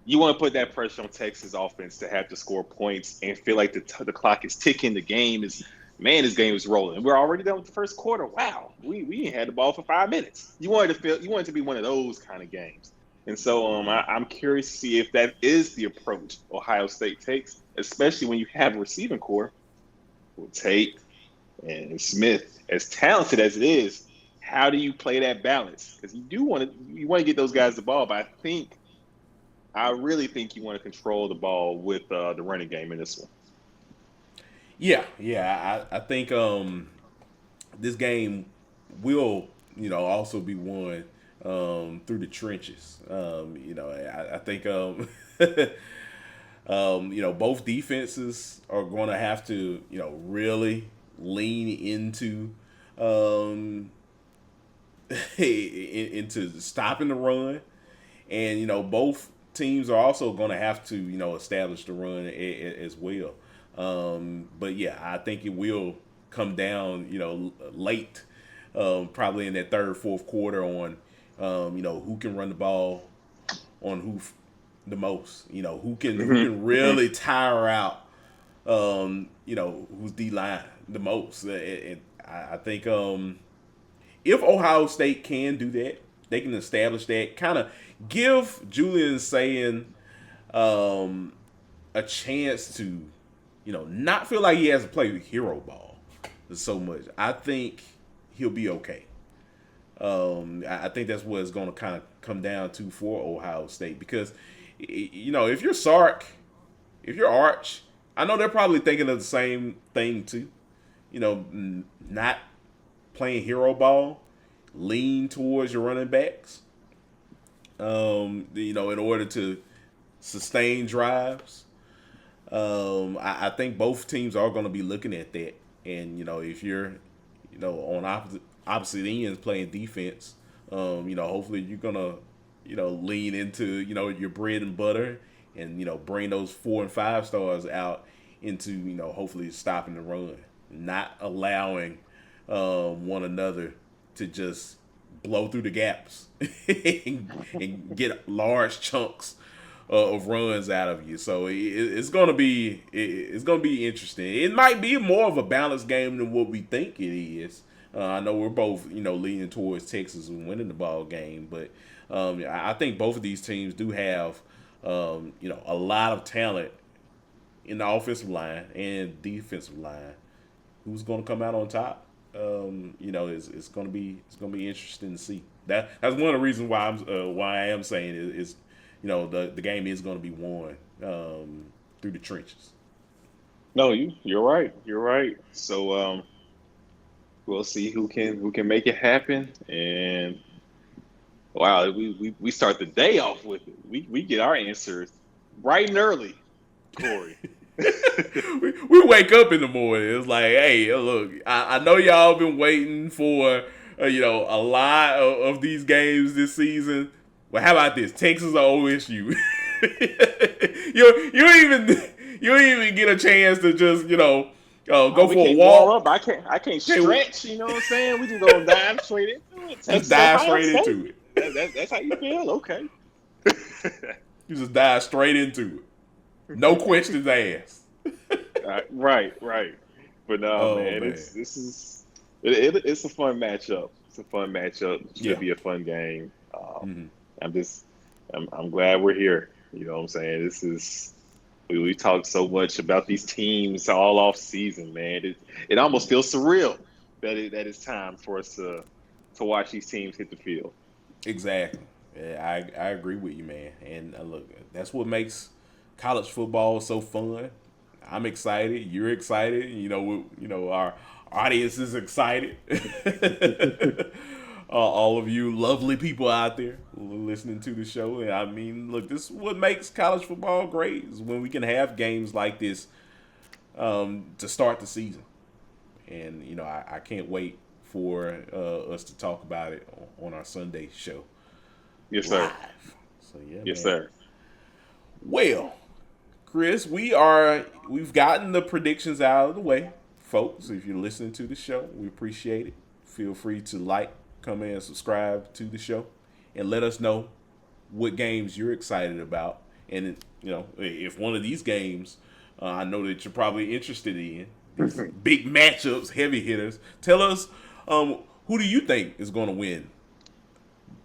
You want to put that pressure on Texas offense to have to score points and feel like the clock is ticking. This game is rolling. We're already done with the first quarter. Wow, we ain't had the ball for 5 minutes. You want it to be one of those kind of games. And so I'm curious to see if that is the approach Ohio State takes, especially when you have a receiving core with Tate and Smith, as talented as it is. How do you play that balance? Because you want to get those guys the ball, but I really think you want to control the ball with the running game in this one. Yeah. I think this game will, also be won through the trenches. I think both defenses are going to have to, really lean into into stopping the run, and both teams are also going to have to, establish the run as well. But yeah, I think it will come down, late, probably in that third, fourth quarter on, who can run the ball on who the most, who can really tire out, who's D-line the most. And I think if Ohio State can do that, they can establish that, kind of give Julian Sayin a chance to, not feel like he has to play hero ball so much. I think he'll be okay. I think that's what it's going to kind of come down to for Ohio State, because, if you're Sark, if you're Arch, I know they're probably thinking of the same thing too. Not playing hero ball, lean towards your running backs. In order to sustain drives. I think both teams are going to be looking at that. And, if you're, on opposite ends playing defense, hopefully you're going to, lean into, your bread and butter and, bring those 4 and 5 stars out into, hopefully stopping the run, not allowing one another to just blow through the gaps and get large chunks of runs out of you. So it's gonna be interesting. It might be more of a balanced game than what we think it is. I know we're both leaning towards Texas and winning the ball game, but I think both of these teams do have a lot of talent in the offensive line and defensive line. Who's going to come out on top? It's going to be interesting to see. That's one of the reasons why I am saying is the game is going to be won through the trenches. No, you're right. You're right. So we'll see who can make it happen. And wow, we start the day off with it. We get our answers bright and early, Kory. we wake up in the morning. It's like, hey, look, I know y'all been waiting for a lot of these games this season. Well, how about this? Texas or OSU? you don't even get a chance to just go for a walk. I can't stretch. You know what I'm saying? We just gonna dive straight into it. Just dive straight into it. That's how you feel. Okay. You just dive straight into it. No questions asked. Right. But no, man, it's a fun matchup. It's a fun matchup. It should be a fun game. I'm glad we're here. You know what I'm saying? This is we talked so much about these teams all off season, man. It almost feels surreal that it's time for us to watch these teams hit the field. Exactly. Yeah, I agree with you, man. And look, that's what makes college football so fun. I'm excited. You're excited. Our audience is excited. All of you lovely people out there listening to the show. And I mean, look, this is what makes college football great is when we can have games like this to start the season. And, I can't wait for us to talk about it on our Sunday show. Yes, sir. Live. So, yeah, yes, man. sir. Well, Chris, we've gotten the predictions out of the way. Folks, if you're listening to the show, we appreciate it. Feel free to like, comment, and subscribe to the show, and let us know what games you're excited about. And if one of these games, I know that you're probably interested in, big matchups, heavy hitters. Tell us, who do you think is going to win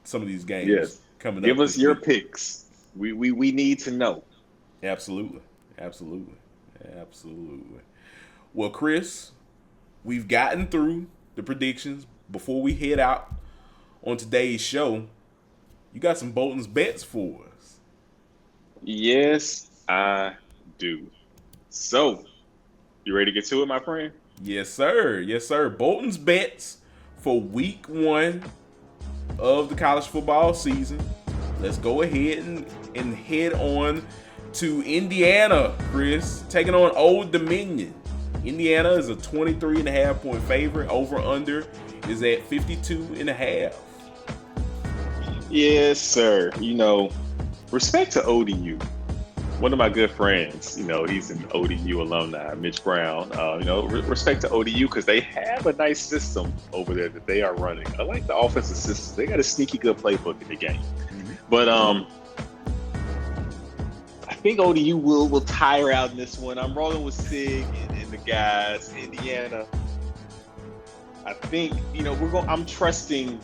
some of these games coming up? Give us your picks. We need to know. Absolutely. Well, Chris, we've gotten through the predictions. Before we head out on today's show, you got some Bolton's bets for us. Yes, I do. So, you ready to get to it, my friend? Yes, sir. Bolton's bets for week 1 of the college football season. Let's go ahead and head on to Indiana, Chris, taking on Old Dominion. Indiana is a 23.5 point favorite. Over under is at 52.5. Yes, sir. Respect to ODU. One of my good friends, he's an ODU alumni, Mitch Brown. Respect to ODU because they have a nice system over there that they are running. I like the offensive system. They got a sneaky good playbook in the game. But I think ODU will tire out in this one. I'm rolling with Sig and the guys. Indiana, I think I'm trusting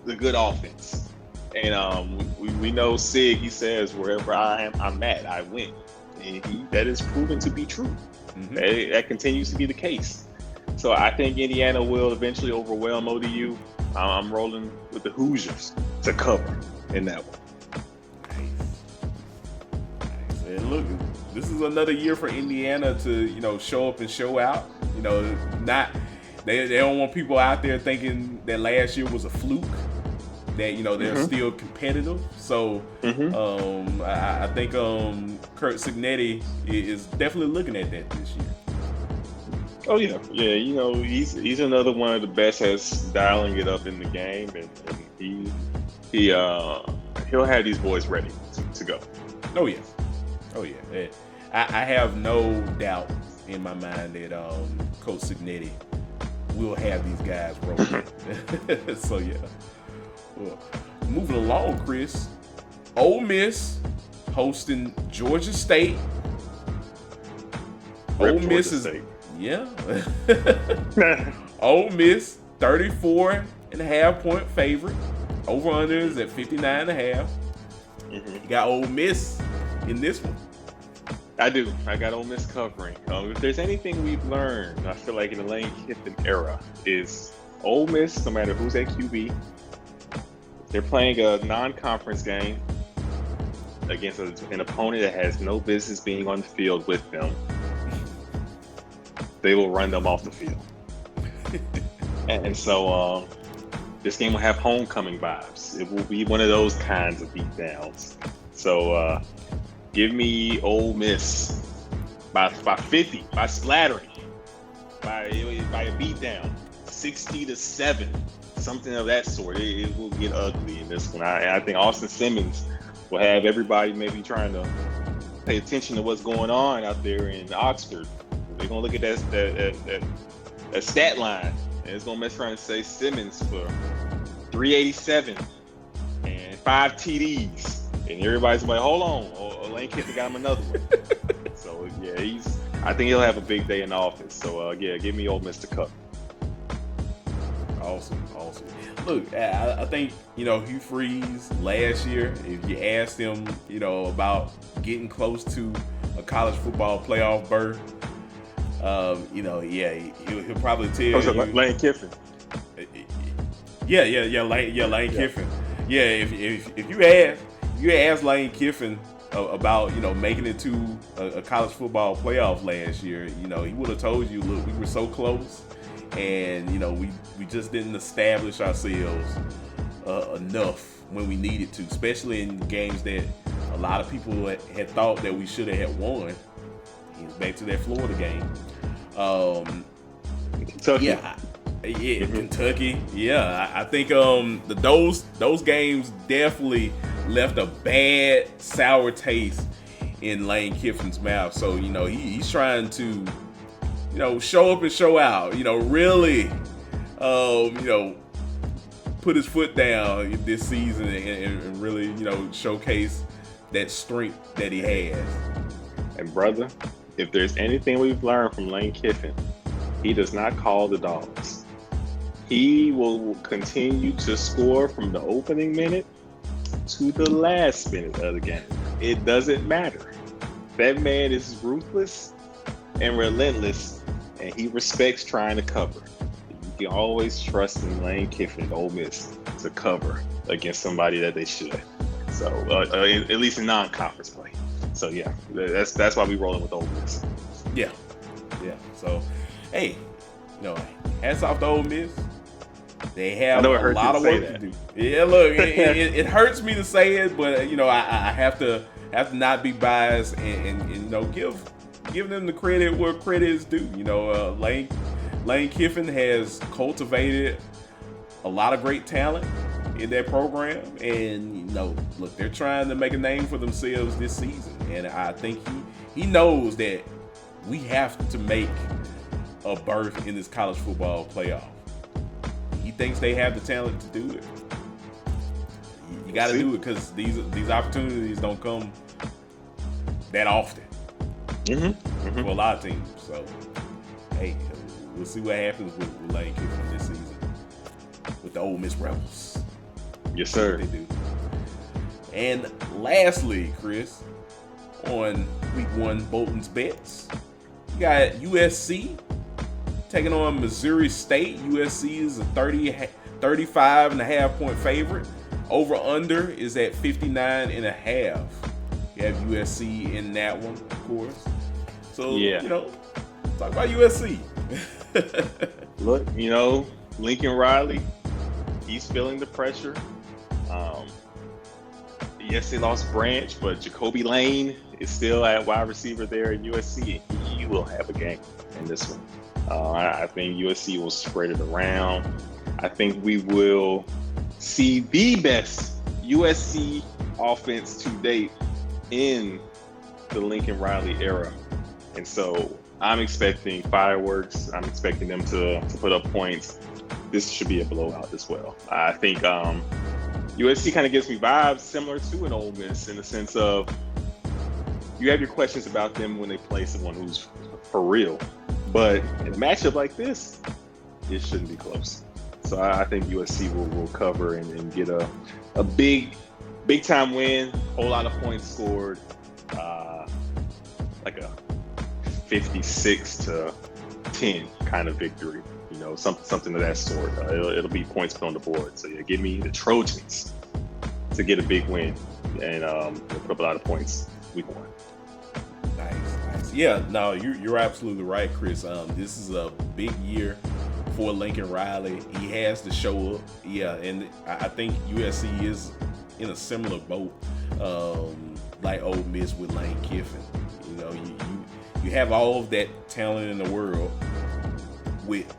the good offense, and we know Sig. He says wherever I'm at, I win, and that is proven to be true. That continues to be the case. So I think Indiana will eventually overwhelm ODU. I'm rolling with the Hoosiers to cover in that one. And look, this is another year for Indiana to show up and show out. They don't want people out there thinking that last year was a fluke. That they're still competitive. So I think Kurt Cignetti is definitely looking at that this year. Oh yeah. He's another one of the best at dialing it up in the game, and he'll have these boys ready to go. Oh yeah. I have no doubt in my mind that Coach Cignetti will have these guys rolling. So yeah. Well, moving along, Chris. Ole Miss hosting Georgia State. Ole Miss is yeah. Ole Miss 34.5 point favorite. Over under is at 59.5. You got Ole Miss in this one. I do. I got Ole Miss covering. If there's anything we've learned, I feel like in the Lane Kiffin era, is Ole Miss, no matter who's at QB, they're playing a non-conference game against an opponent that has no business being on the field with them. They will run them off the field. and so this game will have homecoming vibes. It will be one of those kinds of beatdowns. So give me Ole Miss by 50, by splattering, by a beatdown, 60-7. something of that sort. It will get ugly in this one. I think Austin Simmons will have everybody maybe trying to pay attention to what's going on out there in Oxford. They're gonna look at that stat line, and it's gonna mess around and say Simmons for 387 and 5 TDs, and everybody's like, hold on, Lane Kiffin got him another one. So yeah, I think he'll have a big day in the office. So yeah, give me Ole Miss to cover. Awesome. Look, I think, Hugh Freeze last year, if you asked him, about getting close to a college football playoff berth, he'll probably tell you. Lane Kiffin. Lane Kiffin. Yeah, if you ask Lane Kiffin about making it to a college football playoff last year, he would have told you, look, we were so close, and we just didn't establish ourselves enough when we needed to, especially in games that a lot of people had thought that we should have won. Back to that Florida game. Kentucky. Kentucky. Yeah, I think those games definitely left a bad sour taste in Lane Kiffin's mouth. So he's trying to show up and show out. Really put his foot down this season and really showcase that strength that he has. And brother, if there's anything we've learned from Lane Kiffin, he does not call the dogs. He will continue to score from the opening minute to the last minute of the game. It doesn't matter. That man is ruthless and relentless, and he respects trying to cover. You can always trust in Lane Kiffin, Ole Miss, to cover against somebody that they should. So at least in non-conference play. So yeah, that's why we rolling with Ole Miss. Yeah. So, hey, hats off to Ole Miss. They have a lot of work to do. Yeah, look, it hurts me to say it, but I have to not be biased and give them the credit where credit is due. Lane Kiffin has cultivated a lot of great talent in that program, and look, they're trying to make a name for themselves this season, and I think he knows that we have to make a berth in this college football playoff. He thinks they have the talent to do it. You got to do it because these opportunities don't come that often for a lot of teams. So, hey, we'll see what happens with Lane Kiffin this season with the Ole Miss Rebels. Yes, sir. They do. And lastly, Chris, on week 1 Bolton's bets, you got USC taking on Missouri State. USC is a 35.5 point favorite. Over under is at 59.5. You have USC in that one, of course. So talk about USC. Look, Lincoln Riley, he's feeling the pressure. Yes, they lost Branch, but Jacoby Lane is still at wide receiver there at USC. He will have a game in this one. I think USC will spread it around. I think we will see the best USC offense to date in the Lincoln Riley era. And so I'm expecting fireworks. I'm expecting them to put up points. This should be a blowout as well. I think USC kind of gives me vibes similar to an Ole Miss in the sense of you have your questions about them when they play someone who's for real. But in a matchup like this, it shouldn't be close. So I think USC will cover and get a big time win, whole lot of points scored, like a 56-10 kind of victory. Something of that sort. It'll be points put on the board. So yeah, give me the Trojans to get a big win and put up a lot of points week 1. Nice. Yeah, no, you're absolutely right, Chris. This is a big year for Lincoln Riley. He has to show up. Yeah, and I think USC is in a similar boat, like Ole Miss with Lane Kiffin. You have all of that talent in the world with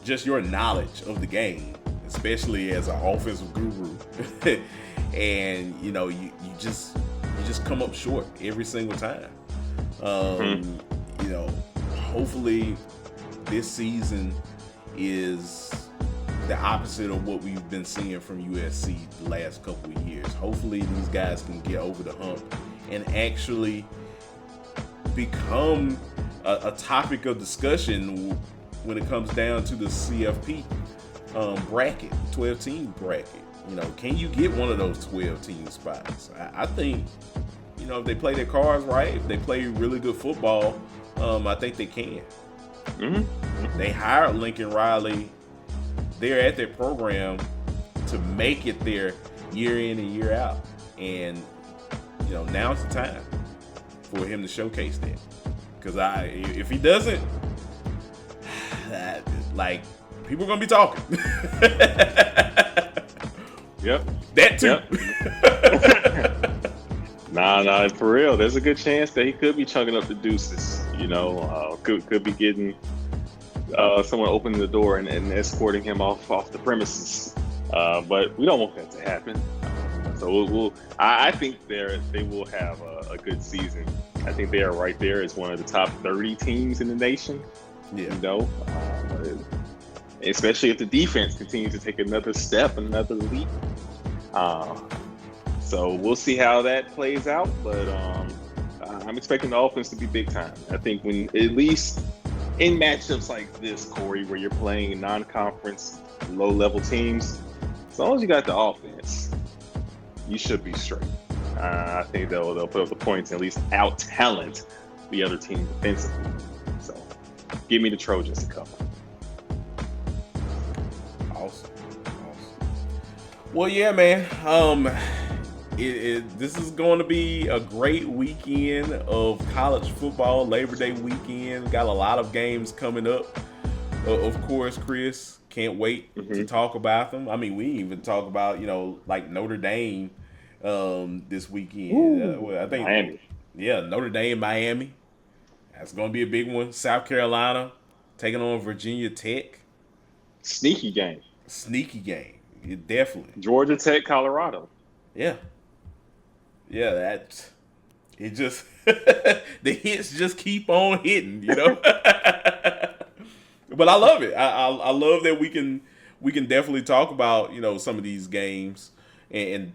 just your knowledge of the game. especially as an offensive guru. And you just come up short every single time. Hopefully this season is the opposite of what we've been seeing from USC the last couple of years. Hopefully these guys can get over the hump and actually become a topic of discussion when it comes down to the CFP bracket, 12-team bracket. Can you get one of those 12-team spots? I think, if they play their cards right, if they play really good football, I think they can. Mm-hmm. They hired Lincoln Riley. They're at their program to make it there year in and year out. And, now's the time for him to showcase that. Because if he doesn't, people are going to be talking. Yep. That too. Yep. Nah, for real. There's a good chance that he could be chunking up the deuces. Could be getting someone opening the door and escorting him off the premises. But we don't want that to happen. So I think they will have a good season. I think they are right there as one of the top 30 teams in the nation. Yeah. Especially if the defense continues to take another step, another leap. So we'll see how that plays out, but I'm expecting the offense to be big time. I think when, at least in matchups like this, Kory, where you're playing non-conference, low-level teams, as long as you got the offense, you should be straight. I think they'll put up the points and at least out-talent the other team defensively. So give me the Trojans to cover. Awesome. Well, yeah, man. This is going to be a great weekend of college football. Labor Day weekend. Got a lot of games coming up. Of course, Chris, can't wait to talk about them. I mean, we even talk about like Notre Dame this weekend. I think Miami. Yeah, Notre Dame, Miami. That's going to be a big one. South Carolina taking on Virginia Tech. Sneaky game. Yeah, definitely. Georgia Tech, Colorado. Yeah, it just the hits just keep on hitting, But I love it. I love that we can definitely talk about some of these games and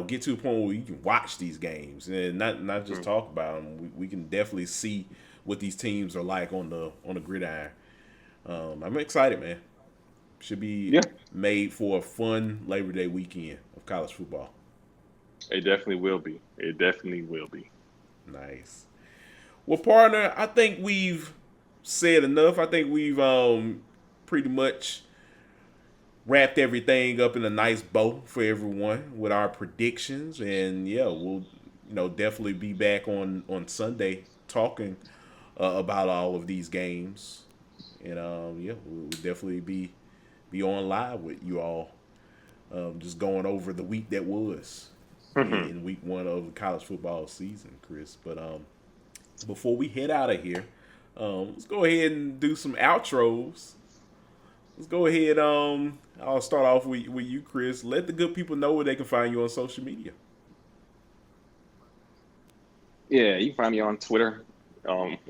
get to a point where you can watch these games and not just talk about them. We can definitely see what these teams are like on the gridiron. I'm excited, man. Should be made for a fun Labor Day weekend of college football. It definitely will be. Nice. Well, partner, I think we've said enough. I think we've pretty much wrapped everything up in a nice bow for everyone with our predictions. And, we'll definitely be back on Sunday talking about all of these games. And, we'll definitely be on live with you all, just going over the week that was in week one of the college football season, Chris. But before we head out of here, let's go ahead and do some outros. Let's go ahead. I'll start off with you, Chris. Let the good people know where they can find you on social media. Yeah, you can find me on Twitter,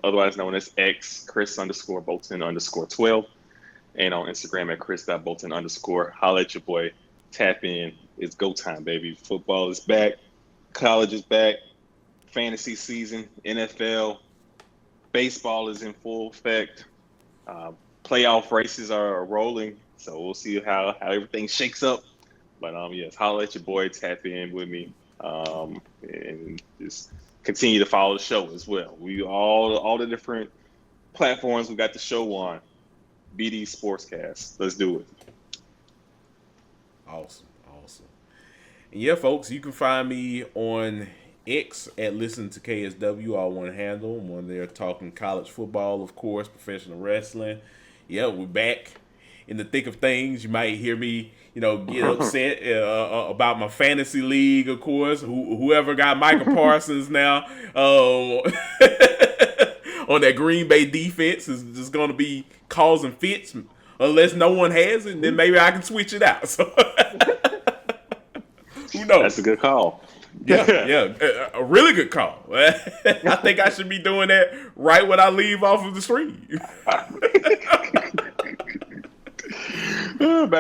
otherwise known as X, Chris_Bolton_12. And on Instagram at Chris.Bolton_. Holla at your boy. Tap in. It's go time, baby. Football is back. College is back. Fantasy season. NFL. Baseball is in full effect. Playoff races are rolling. So we'll see how everything shakes up. But yes, holla at your boy. Tap in with me. And just continue to follow the show as well. We all the different platforms we got the show on. BD Sportscast. Let's do it. Awesome. And yeah, folks, you can find me on X at Listen to KSW, all one handle. I'm on there talking college football, of course, professional wrestling. Yeah, we're back in the thick of things. You might hear me, get upset about my fantasy league, of course. Whoever got Micah Parsons now on that Green Bay defense is just going to be causing fits Unless no one has it, then maybe I can switch it out. So who knows? That's a good call. Yeah, a really good call. I think I should be doing that right when I leave off of the stream.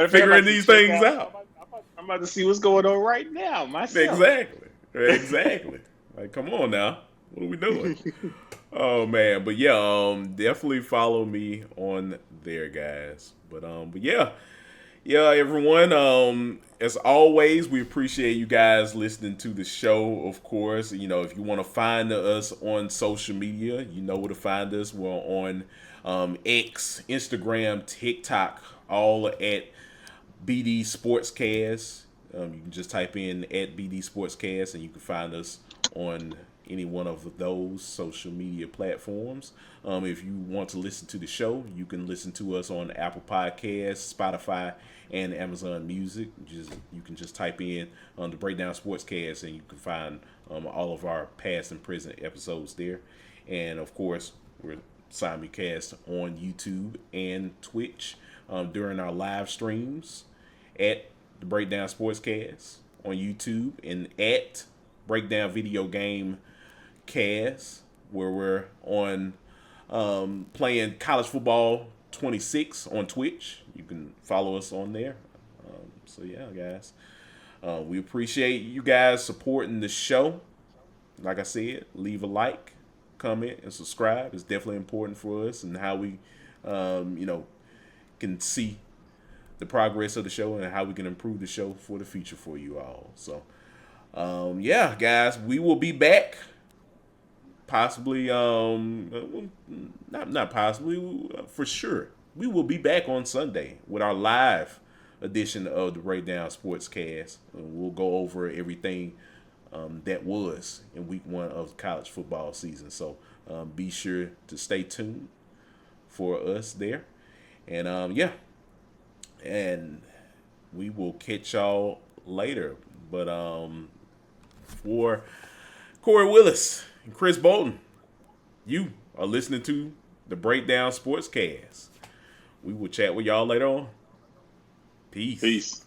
Figuring these things out. I'm about to see what's going on right now myself. Exactly. Like, come on now. What are we doing? Oh man, but yeah, definitely follow me on there, guys. But yeah, everyone. As always, we appreciate you guys listening to the show. Of course, you know, if you want to find us on social media, you know where to find us. We're on X, Instagram, TikTok, all at BD Sportscast. You can just type in at BD Sportscast, and you can find us on any one of those social media platforms. If you want to listen to the show, you can listen to us on Apple Podcasts, Spotify, and Amazon Music. You can just type in the Breakdown Sportscast, and you can find all of our past and present episodes there. And of course, we're simulcast on YouTube and Twitch during our live streams at the Breakdown Sportscast on YouTube and at Breakdown Video Game Cast, where we're on playing college football 26 on Twitch. You can follow us on there. So yeah, guys, we appreciate you guys supporting the show. Like I said, leave a like, comment, and subscribe. It's definitely important for us and how we can see the progress of the show and how we can improve the show for the future for you all. So yeah, guys, we will be back. Possibly, not possibly, for sure. We will be back on Sunday with our live edition of the Breakdown Sportscast. We'll go over everything that was in week 1 of the college football season. So be sure to stay tuned for us there. And yeah, and we will catch y'all later. But for Kory Willis and Chris Bolton, you are listening to the Breakdown Sportscast. We will chat with y'all later on. Peace.